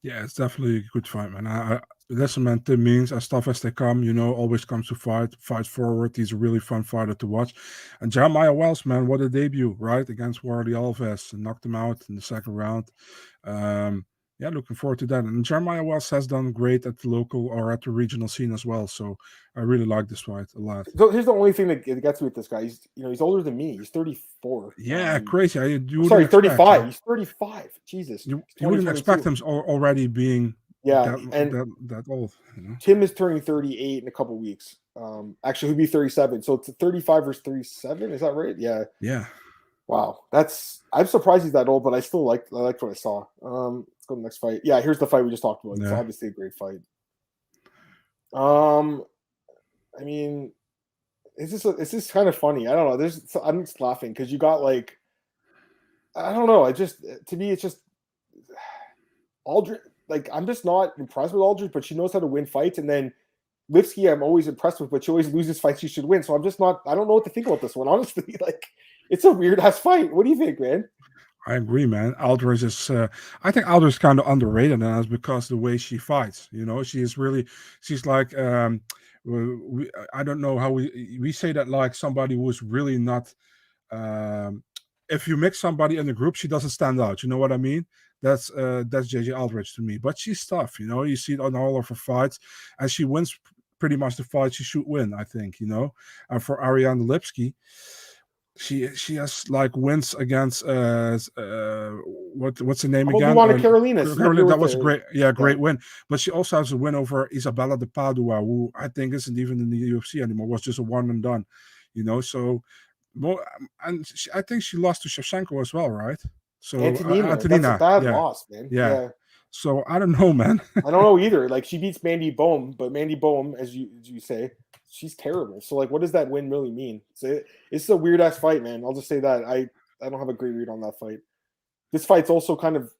Yeah, it's definitely a good fight, man. Listen, man, Tim Means, as tough as they come, always comes to fight forward. He's a really fun fighter to watch. And Jeremiah Wells, man, what a debut, right? Against Warley Alves and knocked him out in the second round. Yeah, looking forward to that. And Jeremiah Wells has done great at the local or at the regional scene as well. So I really like this fight a lot. So here's the only thing that gets me with this guy. He's older than me. He's 34. Yeah, crazy. 35. He's 35. Jesus. You wouldn't expect him already being that old. Tim is turning 38 in a couple weeks. Actually, he'll be 37. So it's 35 versus 37. Is that right? Yeah. Yeah. Wow. I'm surprised he's that old, but I still liked what I saw. Let's go to the next fight. Yeah, here's the fight we just talked about. It's obviously a great fight. I mean, it's just kind of funny. I don't know. I'm just laughing because you got I don't know. To me, it's just Aldridge. I'm just not impressed with Aldridge, but she knows how to win fights. And then Lipsky, I'm always impressed with, but she always loses fights she should win. So I'm just not. I don't know what to think about this one. Honestly, it's a weird ass fight. What do you think, man? I agree, man. Aldridge is. I think Aldridge is kind of underrated, and that's because the way she fights. She's like. I don't know how we say that somebody who's really not. If you mix somebody in the group, she doesn't stand out. You know what I mean? That's JJ Aldridge to me. But she's tough. You see it on all of her fights, and she wins pretty much the fight she should win. I think. And for Ariane Lipsky. She has wins against what's the name again? You wanted Carolina. That was a great win. But she also has a win over Isabella de Padua, who I think isn't even in the UFC anymore. Was just a one and done, So I think she lost to Shevchenko as well, right? So Antonina. That's a bad loss, man. Yeah. So I don't know, man. I don't know either. She beats Mandy Bohm, but Mandy Bohm, as you say, she's terrible. So what does that win really mean? It's a weird ass fight, man. I'll just say that I don't have a great read on that fight. This fight's also kind of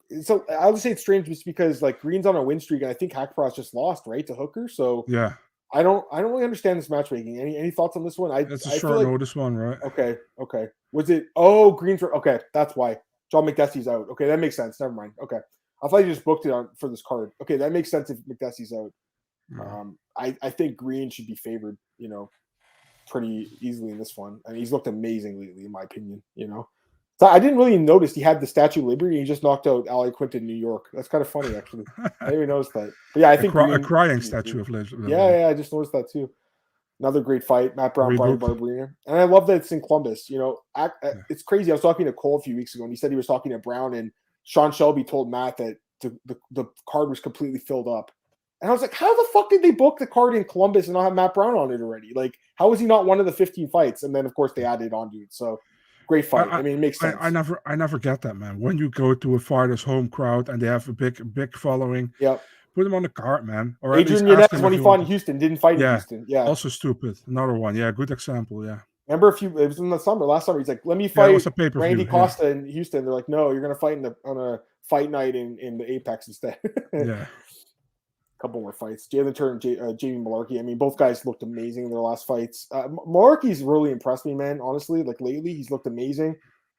I'll just say it's strange just because Green's on a win streak, and I think Haqparast just lost right to Hooker. So yeah, I don't really understand this matchmaking. Any thoughts on this one? It's a short notice one, right? Okay. Was it? Green's okay. That's why John McDessie's out. Okay, that makes sense. Never mind. Okay. I thought you just booked it for this card. Okay, that makes sense if McDessie's out. I think Green should be favored, pretty easily in this one. And he's looked amazing lately, in my opinion, So I didn't really notice he had the Statue of Liberty. And he just knocked out Ali Quinton in New York. That's kind of funny, actually. I didn't even notice that. But yeah, I think a crying Statue of Liberty. Yeah, I just noticed that too. Another great fight, Matt Brown, Bryan Barberena. And I love that it's in Columbus. It's crazy. I was talking to Cole a few weeks ago, and he said he was talking to Brown, and Sean Shelby told Matt that the card was completely filled up. And I was like, how the fuck did they book the card in Columbus and not have Matt Brown on it already? How was he not one of the 15 fights? And then, of course, they added on to it. So, great fight. I mean, it makes sense. I never get that, man. When you go to a fighter's home crowd and they have a big following, put them on the card, man. Or Adrian Yanez, when he fought in Houston, didn't fight in Houston. Yeah. Also stupid. Another one. Yeah, good example, yeah. Remember it was in the summer, last summer. He's like, let me fight Randy Costa in Houston. They're like, no, you're going to fight on a fight night in the Apex instead. Yeah. Couple more fights. Jalen Turner and Jamie Malarkey. I mean, both guys looked amazing in their last fights. Malarkey's really impressed me, man. Honestly, lately, he's looked amazing.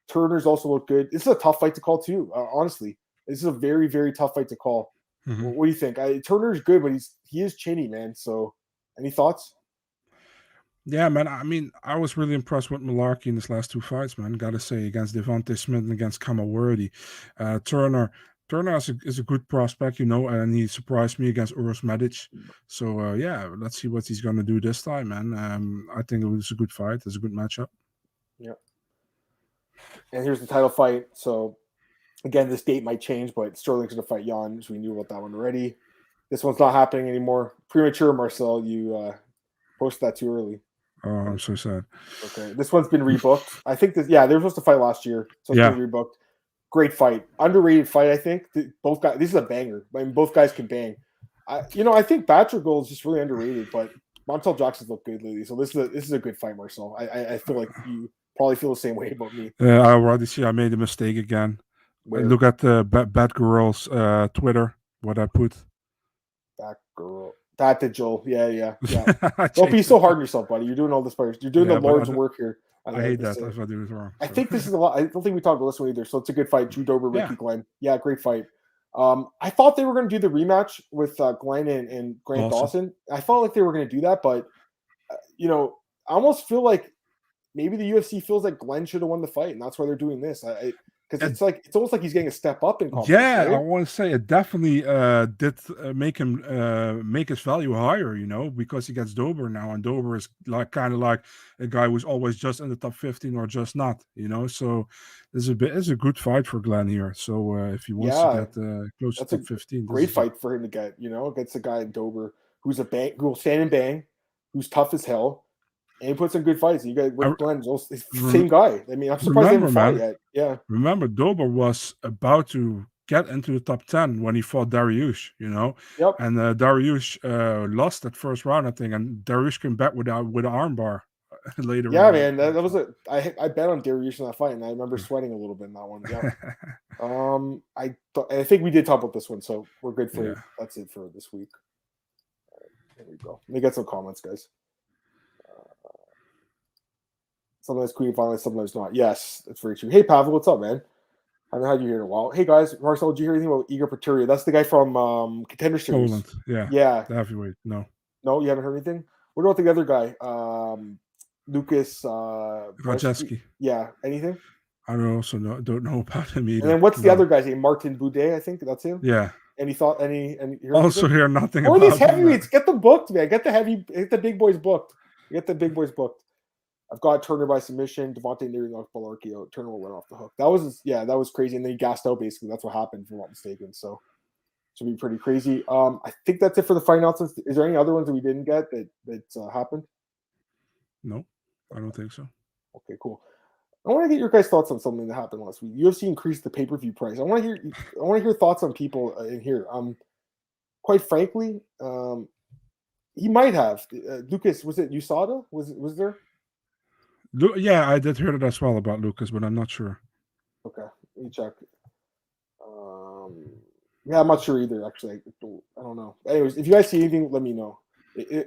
Turner's also looked good. This is a tough fight to call too. Honestly, this is a very, very tough fight to call. Mm-hmm. What do you think? Turner's good, but he is chinny, man. So, any thoughts? Yeah, man. I mean, I was really impressed with Malarkey in his last two fights, man. Gotta say, against Devontae Smith and against Kamal Worthy. Turner is a good prospect, and he surprised me against Uros Medic. So, let's see what he's going to do this time, man. I think it was a good fight. It's a good matchup. Yeah. And here's the title fight. So, again, this date might change, but Sterling's going to fight Jan, so we knew about that one already. This one's not happening anymore. Premature, Marcel. You posted that too early. Oh, I'm so sad. Okay. This one's been rebooked. I think they were supposed to fight last year, so it's been rebooked. Great fight. Underrated fight, I think. Both guys. This is a banger. I mean, both guys can bang. I think Batragol is just really underrated, but Montel Jackson's looked good lately, so this is a good fight, Marcel. I feel like you probably feel the same way about me. I already see I made a mistake again. Where Look at the Bad Girl's Twitter, what I put. that girl, that digital, yeah. I Don't be changed so it. hard on yourself, buddy. You're doing all this, you're doing Yeah, the but I Lord's don't- work here. I hate that if I do it wrong. I so. think this is a lot. I don't think we talked about this one either. So it's a good fight. Drew Dober, Ricky Yeah. Glenn. Yeah, great fight. I thought they were going to do the rematch with Glenn and Grant Dawson. I felt like they were going to do that, but I almost feel like maybe the UFC feels like Glenn should have won the fight, and that's why they're doing this. Because it's almost like he's getting a step up in competition. Yeah, right? I want to say it definitely did make him make his value higher, because he gets Dober now, and Dober is kind of like a guy who's always just in the top 15 or just not, So it's a good fight for Glenn here. So if he wants to get close to top 15, great fight for him to get, against a guy in Dober who's who will stand and bang, who's tough as hell. And he puts in good fights. You got Rick Glenn, same guy. I mean, I'm surprised they haven't fought yet. Yeah. Remember, Dober was about to get into the top 10 when he fought Dariush, Yep. And Dariush lost that first round, I think, and Dariush came back with an armbar later. Yeah, on. man, that was I bet on Dariush in that fight, and I remember sweating a little bit in that one. Yeah. I think we did talk about this one, so we're good for that's it for this week. All right, there we go. Let me get some comments, guys. Sometimes Queen finally, sometimes not. Yes, that's very true. Hey, Pavel, what's up, man? I haven't had you here in a while. Hey, guys, Marcel, did you hear anything about Igor Petr? That's the guy from Contender Series. Poland, yeah. Yeah. The heavyweight, no. No, you haven't heard anything? What about the other guy? Lucas Bretzky. Yeah, anything? I don't know about him either. And then what's the other guy's name? Martin Boudet, I think that's him. Yeah. Any thought? Any? Also hear nothing about these heavyweights. him. Get them booked, man. Get the big boys booked. Get the big boys booked. I've got Turner by submission. Devontae nearly knocked Balarki out. Turner went off the hook. That was crazy. And then he gassed out basically. That's what happened, if I'm not mistaken. So should be pretty crazy. I think that's it for the fight announcements. Is there any other ones that we didn't get that happened? No, I don't think so. Okay, cool. I want to get your guys' thoughts on something that happened last week. UFC increased the pay-per-view price. I want to hear thoughts on people in here. Quite frankly, he might have. Lucas, was it USADA? Was there? Yeah, I did hear that as well about Lucas, but I'm not sure. Okay, let me check. Yeah, I'm not sure either. Actually, I don't know. Anyways, if you guys see anything, let me know.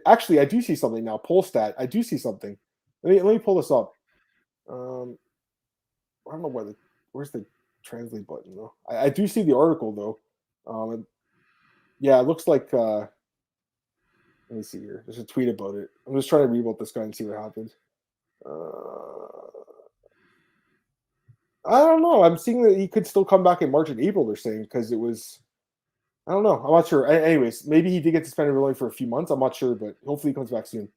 Actually, I do see something now. Polstat, I do see something. Let me pull this up. I don't know where's the translate button though. I do see the article though. Yeah, it looks like. Let me see here. There's a tweet about it. I'm just trying to read about this guy and see what happens. I don't know. I'm seeing that he could still come back in March and April. They're saying because it was. I don't know. I'm not sure. Anyways, maybe he did get suspended only for a few months. I'm not sure, but hopefully he comes back soon.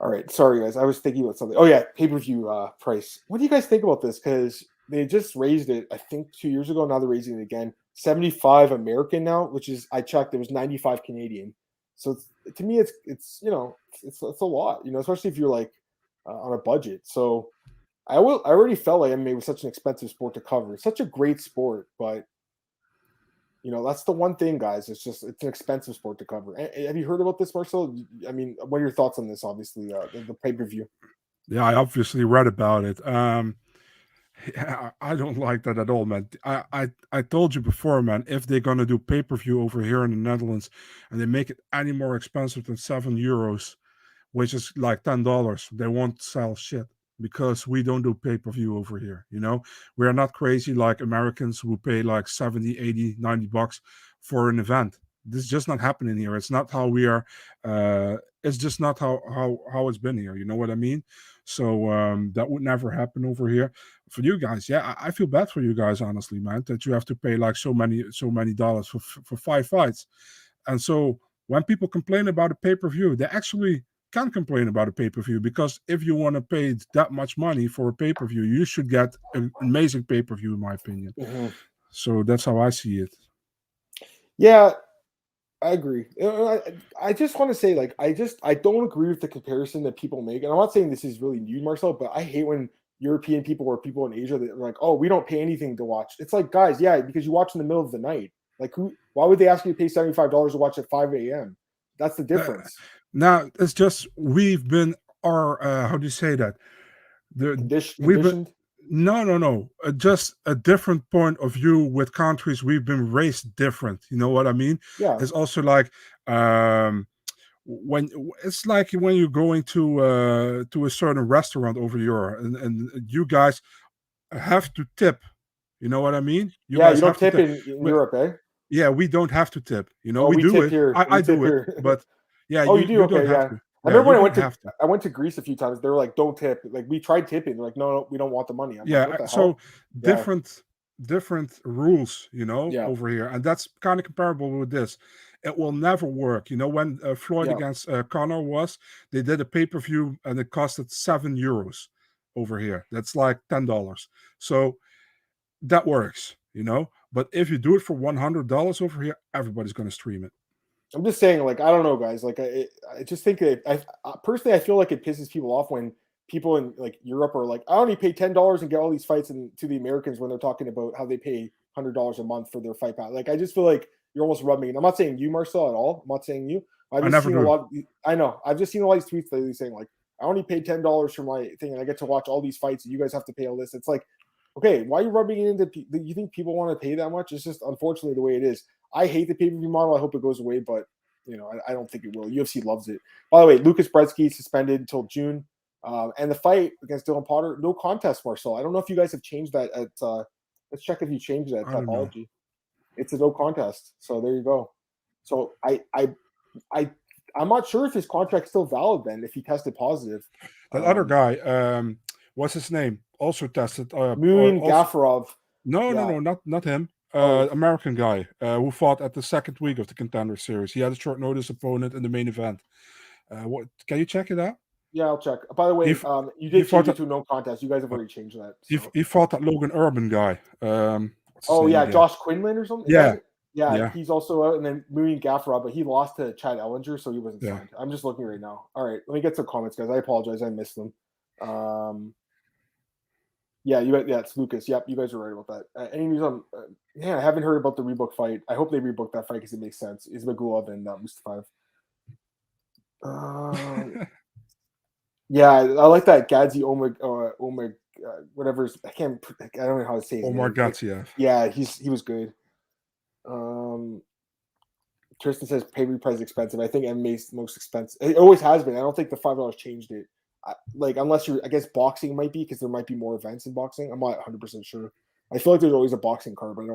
All right. Sorry, guys. I was thinking about something. Oh, yeah. Pay-per-view price. What do you guys think about this? Because they just raised it, I think, 2 years ago. Now they're raising it again. 75 American now, which is, I checked, it was 95 Canadian. So to me, it's a lot, especially if you're like on a budget. So I already felt like MMA was such an expensive sport to cover. It's such a great sport, but that's the one thing, guys. It's an expensive sport to cover. Have you heard about this, Marcel? I mean, what are your thoughts on this? Obviously, the pay-per-view. Yeah, I obviously read about it. Yeah, I don't like that at all, man. I told you before, man, if they're gonna do pay-per-view over here in the Netherlands and they make it any more expensive than €7, which is like $10, they won't sell shit because we don't do pay-per-view over here. We are not crazy like Americans who pay like 70, 80, $90 for an event. This is just not happening here. It's not how we are. It's just not how it's been here. You know what I mean? So that would never happen over here. For you guys, yeah, I feel bad for you guys, honestly, man, that you have to pay like so many dollars for 5 fights. And so when people complain about a pay-per-view, they actually can complain about a pay-per-view, because if you want to pay that much money for a pay-per-view, you should get an amazing pay-per-view, in my opinion. Mm-hmm. So that's how I see it. Yeah, I agree. I just want to say, like, I don't agree with the comparison that people make. And I'm not saying this is really new, Marcel, but I hate when European people or people in Asia that are like, oh, we don't pay anything to watch. It's like, guys, yeah, because you watch in the middle of the night. Like, why would they ask you to pay $75 to watch at 5 a.m.? That's the difference. Now it's just we've been our how do you say that? We've been Conditioned. no. Just a different point of view with countries. We've been raised different. You know what I mean? Yeah, It's also like when it's like when you're going to a certain restaurant over here, and you guys have to tip. You know what I mean? You yeah. guys You don't have to tip tip. in Europe, eh? Yeah, we don't have to tip. Oh, We we do tip it. here. I We do tip it, here. but yeah, Oh, you do? you don't Okay, have yeah. to. I Yeah, remember you when don't have to. I went to Greece a few times. They were like, "Don't tip." Like we tried tipping. They're like, "No, no, we don't want the money." I'm like, Yeah, "What the so hell?" Yeah, different rules, yeah, over here, and that's kind of comparable with this. It will never work. When Floyd yeah. against Connor they did a pay-per-view and it costed €7 over here. That's like $10. So that works. But if you do it for $100 over here, everybody's going to stream it. I'm just saying, like, I don't know, guys. Like, I just think that personally, I feel like it pisses people off when people in like Europe are like, I only pay $10 and get all these fights, and to the Americans when they're talking about how they pay $100 a month for their fight pass. Like, I just feel like you're almost rubbing. And I'm not saying you, Marcel, at all. I'm not saying you. I've I just never seen a do. lot. I know. I've just seen a lot of these tweets lately saying like, I only paid $10 for my thing, and I get to watch all these fights, and you guys have to pay all this. It's like, okay, why are you rubbing it into? You think people want to pay that much? It's just unfortunately the way it is. I hate the pay per view model. I hope it goes away, but I don't think it will. UFC loves it. By the way, Lucas Bretzky suspended until June, and the fight against Dylan Potter, no contest, Marcel. I don't know if you guys have changed that. Let's check if you changed that I don't know. typology. It's a no contest. So there you go. So I'm not sure if his contract's still valid then if he tested positive. That other guy, what's his name? Also tested. Muin Also Gafarov. Yeah. no, not him. Oh, American guy who fought at the second week of the Contender Series. He had a short notice opponent in the main event. What can you check it out? yeah, I'll check. By the He way, f- you he did fought change it that to a no contest. You guys have uh, already changed that. he, So he fought that Logan Urban guy. What's his oh name yeah, again? Josh Quinlan or something. Is that Yeah, it? Yeah, yeah, he's also out, and then Mooney Gaffrod, but he lost to Chad Ellinger, so he wasn't yeah. signed. I'm just looking right now. All right, let me get some comments, guys. I apologize, I missed them. Yeah, it's Lucas. Yep, you guys are right about that. Any news on? I haven't heard about the rebook fight. I hope they rebook that fight because it makes sense. Is Magulov and Mustafaev? Yeah, I like that Gadzi Omeg, whatever. I don't know how to say his Omar name. Gatsiev. Yeah, he was good. Tristan says pay-per-view price is expensive. I think MMA's most expensive. It always has been. I don't think the $5 changed it. Unless I guess boxing might be because there might be more events in boxing. I'm not 100% sure. I feel like there's always a boxing card, but I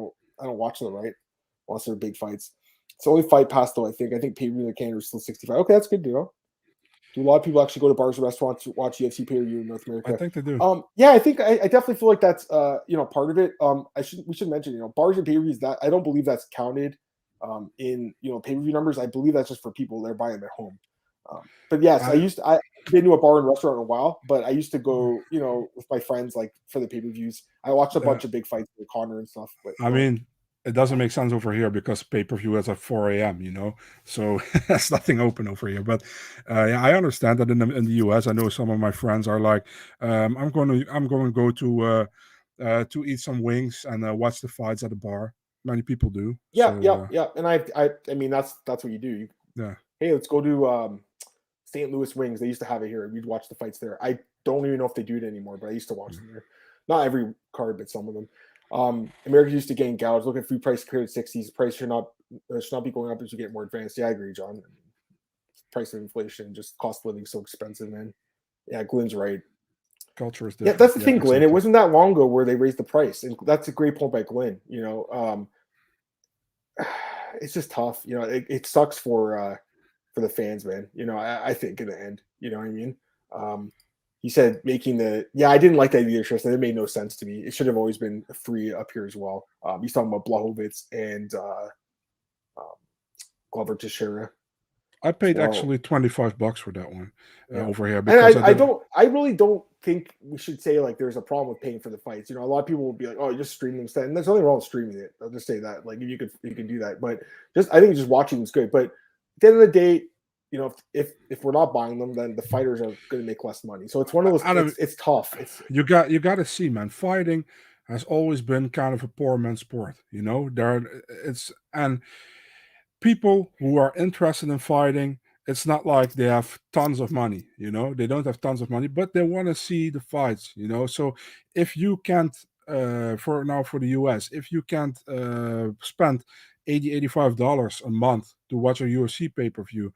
don't watch them, right? Unless they're big fights. It's only Fight Pass though. I think pay-per-view in Canada is still 65. Okay, that's good to know. Do a lot of people actually go to bars and restaurants to watch UFC pay-per-view in North America? I think they do. Yeah, I think I definitely feel like that's part of it. We should mention bars and pay-per-views that I don't believe that's counted in pay-per-view numbers. I believe that's just for people that are buying them at home. But yes, I've been to a bar and restaurant in a while, but I used to go with my friends like for the pay-per-views. I watched a bunch of big fights with Connor and stuff. But I mean, it doesn't make sense over here because pay-per-view is at 4 a.m., so there's nothing open over here. But yeah, I understand that in the US, I know some of my friends are like, I'm going to go to eat some wings and watch the fights at the bar. Many people do. yeah, So and I mean that's what you do. yeah, Hey, let's go to St. Louis Wings. They used to have it here. We'd watch the fights there. I don't even know if they do it anymore, but I used to watch them there. Not every card, but some of them. America used to gain gouge. Look at food price cleared 60s. Price should not be going up as you get more advanced. Yeah, I agree, John. Price of inflation, just cost of living so expensive, man. Yeah, Glenn's right. culture is different. Yeah, that's the thing, Glenn. Exactly. It wasn't that long ago where they raised the price, and that's a great point by Glenn. It's just tough. It sucks for the fans, man. I think in the end, you know what I mean. He said I didn't like that either, Tristan. It made no sense to me. It should have always been free up here as well. He's talking about Blachowicz and Glover Teixeira. I paid actually $25 for that one over here because because I really don't think we should say like there's a problem with paying for the fights. A lot of people will be like, oh, just stream them instead. And there's nothing wrong with streaming it. I'll just say that. Like you can do that. But I think just watching is good. But at the end of the day, if we're not buying them, then the fighters are going to make less money. So it's one of those. It's tough. You got to see, man. Fighting has always been kind of a poor man's sport. And people who are interested in fighting, it's not like they have tons of money, they don't have tons of money, but they want to see the fights, so if you can't for the US, if you can't spend $85 a month to watch a UFC pay-per-view,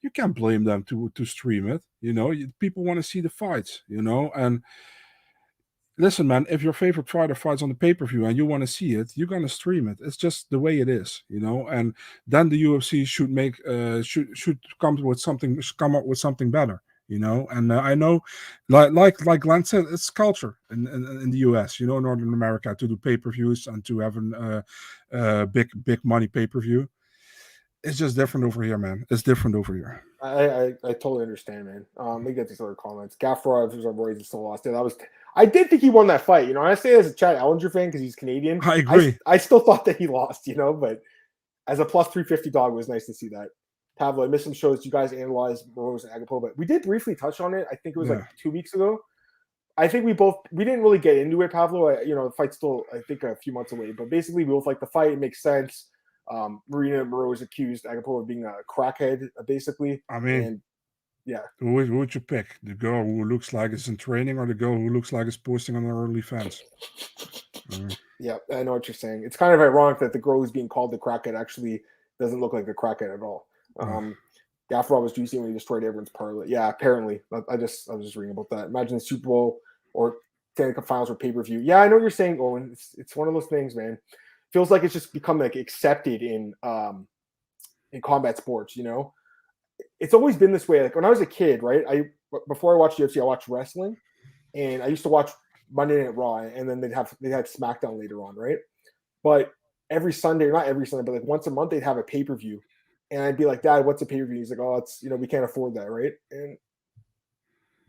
you can't blame them to stream it. People want to see the fights, and listen, man, if your favorite fighter fights on the pay-per-view and you want to see it, you're gonna stream it. It's just the way it is, and then the UFC should make should come up with something better, and I know, like Glenn said, it's culture in the US, Northern America, to do pay-per-views and to have big money pay-per-view. It's just different over here, man. It's different over here. I totally understand, man. Let me get these other comments. Gaffarov is our boy. He's still lost. Yeah, I did think he won that fight. I say as a Chad Ellinger fan because he's Canadian. I agree. I still thought that he lost. But as a plus 350 dog, it was nice to see that. Pavlo, I missed some shows. You guys analyzed Rose and Agapova, but we did briefly touch on it. I think it was like 2 weeks ago. I think we didn't really get into it, Pavlo. The fight's still, I think, a few months away. But basically, we both like the fight. It makes sense. Marina Moreau accused Agapova of being a crackhead, basically. I mean, yeah. Who would you pick? The girl who looks like is in training, or the girl who looks like is posting on her OnlyFans? Yeah, I know what you're saying. It's kind of ironic that the girl who's being called the crackhead actually doesn't look like a crackhead at all. Gaffarov was juicy when he destroyed everyone's parlay. Yeah, apparently. I was just reading about that. Imagine the Super Bowl or Stanley Cup Finals or pay-per-view. Yeah, I know what you're saying, Owen. It's one of those things, man. Feels like it's just become like accepted in combat sports. It's always been this way. Like when I was a kid, right? Before I watched UFC, I watched wrestling, and I used to watch Monday Night Raw, and then they had SmackDown later on, right? But every Sunday, not every Sunday, but like once a month, they'd have a pay-per-view, and I'd be like, "Dad, what's a pay-per-view?" He's like, "Oh, it's we can't afford that, right?"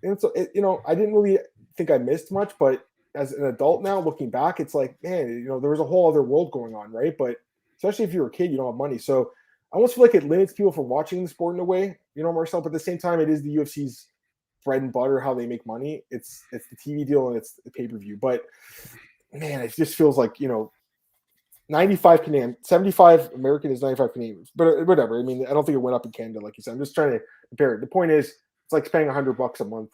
And so I didn't really think I missed much, but as an adult now, looking back, it's like, man, there was a whole other world going on, right? But especially if you're a kid, you don't have money, so I almost feel like it limits people from watching the sport in a way, Marcel. But at the same time, it is the UFC's bread and butter, how they make money. It's the TV deal and it's the pay-per-view. But man, it just feels like 95 Canadian, 75 American is 95 Canadian. But whatever. I mean, I don't think it went up in Canada, like you said. I'm just trying to compare it. The point is, it's like spending $100 a month.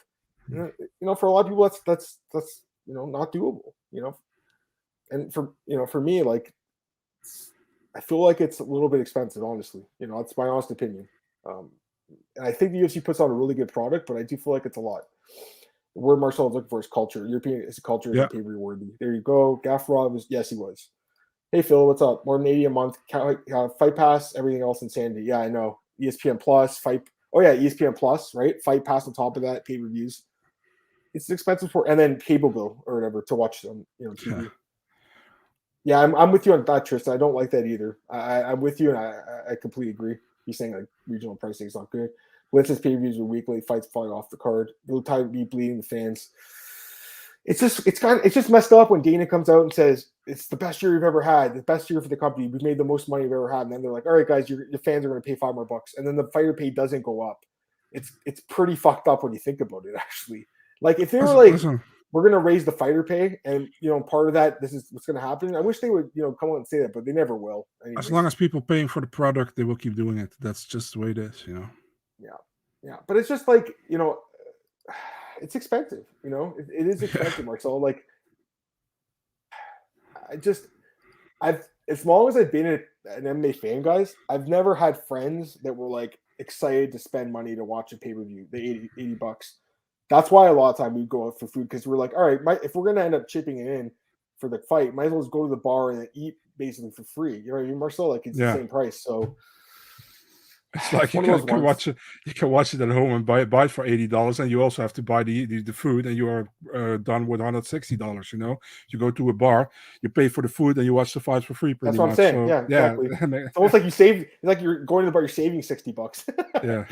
For a lot of people, that's not doable. And for me, like, I feel like it's a little bit expensive, honestly. It's my honest opinion. And I think the UFC puts on a really good product, but I do feel like it's a lot. The word Marcel is looking for is culture. European is a culture, is pay-per-view worthy. There you go. Gaffarov yes, he was. Hey Phil, what's up? More than 80 a month. Fight Pass, everything else insanity. Yeah, I know. ESPN Plus, Fight. Oh yeah, ESPN Plus, right? Fight Pass on top of that, pay-per-views. It's expensive and then cable bill or whatever to watch on TV. Yeah, I'm with you on that, Tristan. I don't like that either. I'm with you, and I completely agree. He's saying like regional pricing is not good. Blitz's pay-per-views are weekly, fights falling off the card. They'll time be bleeding the fans. It's just messed up when Dana comes out and says it's the best year you've ever had, the best year for the company. We've made the most money we've ever had, and then they're like, all right, guys, your fans are going to pay $5 more, and then the fighter pay doesn't go up. It's pretty fucked up when you think about it, actually. Like if they were like, we're going to raise the fighter pay, and part of that, this is what's going to happen. I wish they would come out and say that, but they never will. Anyways. As long as people paying for the product, they will keep doing it. That's just the way it is, Yeah, but it's just like it's expensive. It is expensive, Marcel. Like I've as long as I've been an MMA fan, guys, I've never had friends that were like excited to spend money to watch a pay-per-view, the $80. That's why a lot of time we go out for food because we're like, all right, if we're gonna end up chipping it in for the fight, might as well just go to the bar and eat basically for free. You know what I mean, Marcel? Like it's the same price. So it's like you can watch it. You can watch it at home and buy it for $80, and you also have to buy the food, and you are done with $160. You go to a bar, you pay for the food, and you watch the fights for free. That's what I'm saying. So, yeah, exactly. It's almost like you save. It's like you're going to the bar, you're saving $60. Yeah.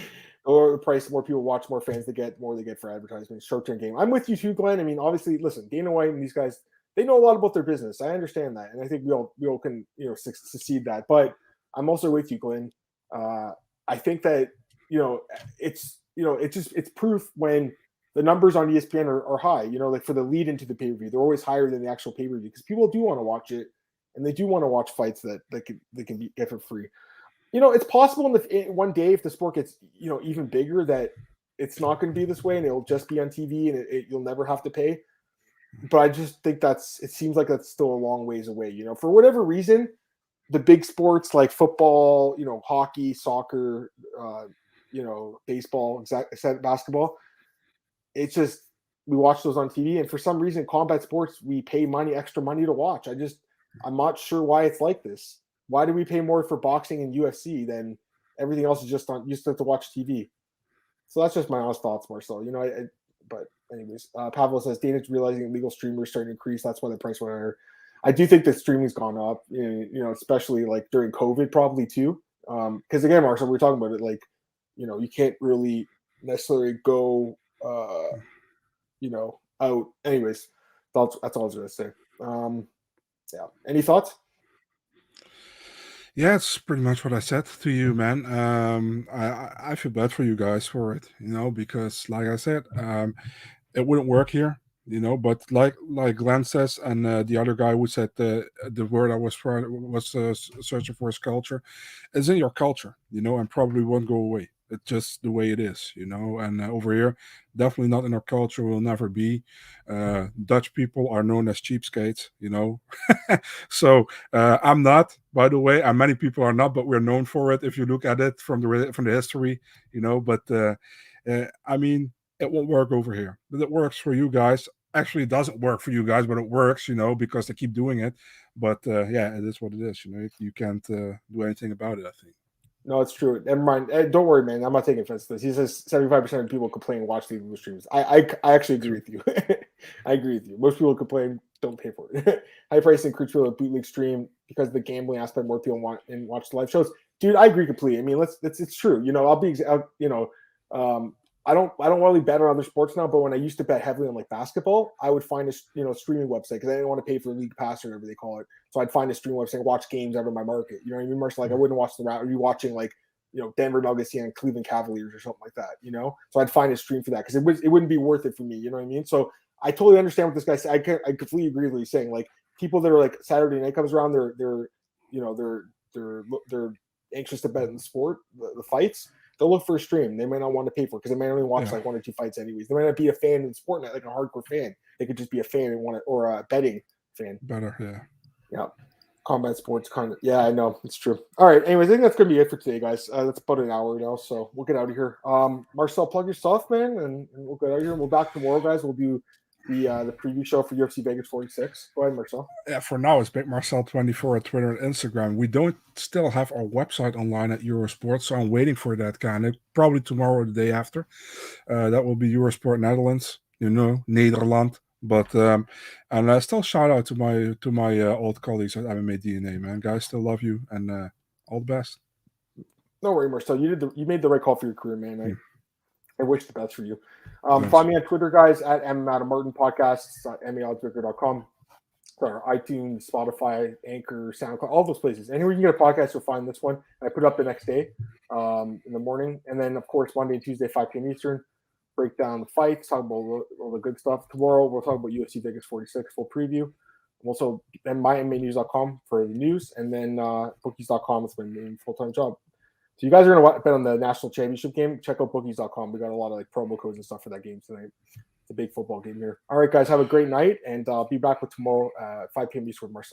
Or the price, more people watch, more fans they get, more they get for advertising. Short-term game. I'm with you too, Glenn. I mean, obviously, listen, Dana White and these guys, they know a lot about their business. I understand that, and I think we all can succeed that. But I'm also with you, Glenn. I think that it's proof when the numbers on ESPN are high. Like for the lead into the pay-per-view, they're always higher than the actual pay-per-view because people do want to watch it, and they do want to watch fights that they can get for free. It's possible one day if the sport gets, even bigger, that it's not going to be this way and it'll just be on TV and you'll never have to pay. But I just think it seems like that's still a long ways away. For whatever reason, the big sports like football, hockey, soccer, baseball, basketball, it's just, we watch those on TV. And for some reason, combat sports, we pay extra money to watch. I'm not sure why it's like this. Why do we pay more for boxing and UFC than everything else is just on? You still have to watch TV. So that's just my honest thoughts, Marcel. But anyways, Pavel says Dana's realizing illegal streamers starting to increase. That's why the price went higher. I do think that streaming's gone up. Especially like during COVID, probably too. Because again, Marcel, we're talking about it. Like, you can't really necessarily go, out. Anyways, that's all I was gonna say. Yeah. Any thoughts? Yeah, it's pretty much what I said to you, man. I feel bad for you guys for it, because like I said, it wouldn't work here, But like Glenn says, and the other guy who said the word I was searching for is culture, is in your culture, and probably won't go away. It's just the way it is, And over here, definitely not in our culture. Will never be. Dutch people are known as cheapskates, So I'm not, by the way, and many people are not, but we're known for it. If you look at it from the history, But I mean, it won't work over here. But it works for you guys. Actually, it doesn't work for you guys, but it works, because they keep doing it. But yeah, it is what it is. You can't do anything about it, I think. No, it's true. Never mind. Don't worry, man. I'm not taking offense to this. He says 75% of people complain and watch the illegal streams. I actually agree with you. I agree with you. Most people complain, don't pay for it. High price and crew a bootleg stream because of the gambling aspect. More people want and watch the live shows. Dude, I agree completely. I mean, it's true. I don't really bet on other sports now, but when I used to bet heavily on like basketball, I would find a streaming website because I didn't want to pay for league pass or whatever they call it. So I'd find a streaming website and watch games out of my market. You know what I mean, Marshall? Like I wouldn't watch the route. Are you watching like Denver Nuggets and Cleveland Cavaliers or something like that? So I'd find a stream for that because it wouldn't be worth it for me. You know what I mean? So I totally understand what this guy said. I completely agree with what he's saying. Like people that are like Saturday night comes around, they're anxious to bet in the sport, the fights. They'll look for a stream. They might not want to pay for it because they might only watch like one or two fights anyways. They might not be a fan of the sport, like a hardcore fan. They could just be a fan and want it, or a betting fan. Better, yeah. Yeah. Combat sports kind of. Yeah, I know. It's true. All right. Anyways, I think that's going to be it for today, guys. That's about an hour now, so we'll get out of here. Marcel, plug your stuff, man, and we'll get out of here. We'll back tomorrow, guys. We'll do the preview show for UFC Vegas 46. Go ahead, Marcel. Yeah, for now it's Big Marcel24 at Twitter and Instagram. We don't still have our website online at Eurosport, so I'm waiting for that kind of probably tomorrow or the day after. That will be Eurosport Netherlands, Nederland. But and still shout out to my old colleagues at MMA DNA, man. Guys, still love you and all the best. No worry, Marcel. You made the right call for your career, man. I wish the best for you. Find me on Twitter, guys, at MMAOB Podcasts, MMAOB.com. iTunes, Spotify, Anchor, SoundCloud, all those places. Anywhere you can get a podcast, you'll find this one. I put it up the next day in the morning. And then, of course, Monday and Tuesday, 5 p.m. Eastern, break down the fights, talk about all the good stuff. Tomorrow, we'll talk about UFC Vegas 46, full preview. Also, then MyMMAnews.com for the news, and then Bookies.com is my main full-time job. So you guys are going to bet on the national championship game. Check out Bookies.com. We got a lot of like promo codes and stuff for that game tonight. It's a big football game here. All right, guys, have a great night, and I'll be back with tomorrow 5 p.m. Eastern with Marcel.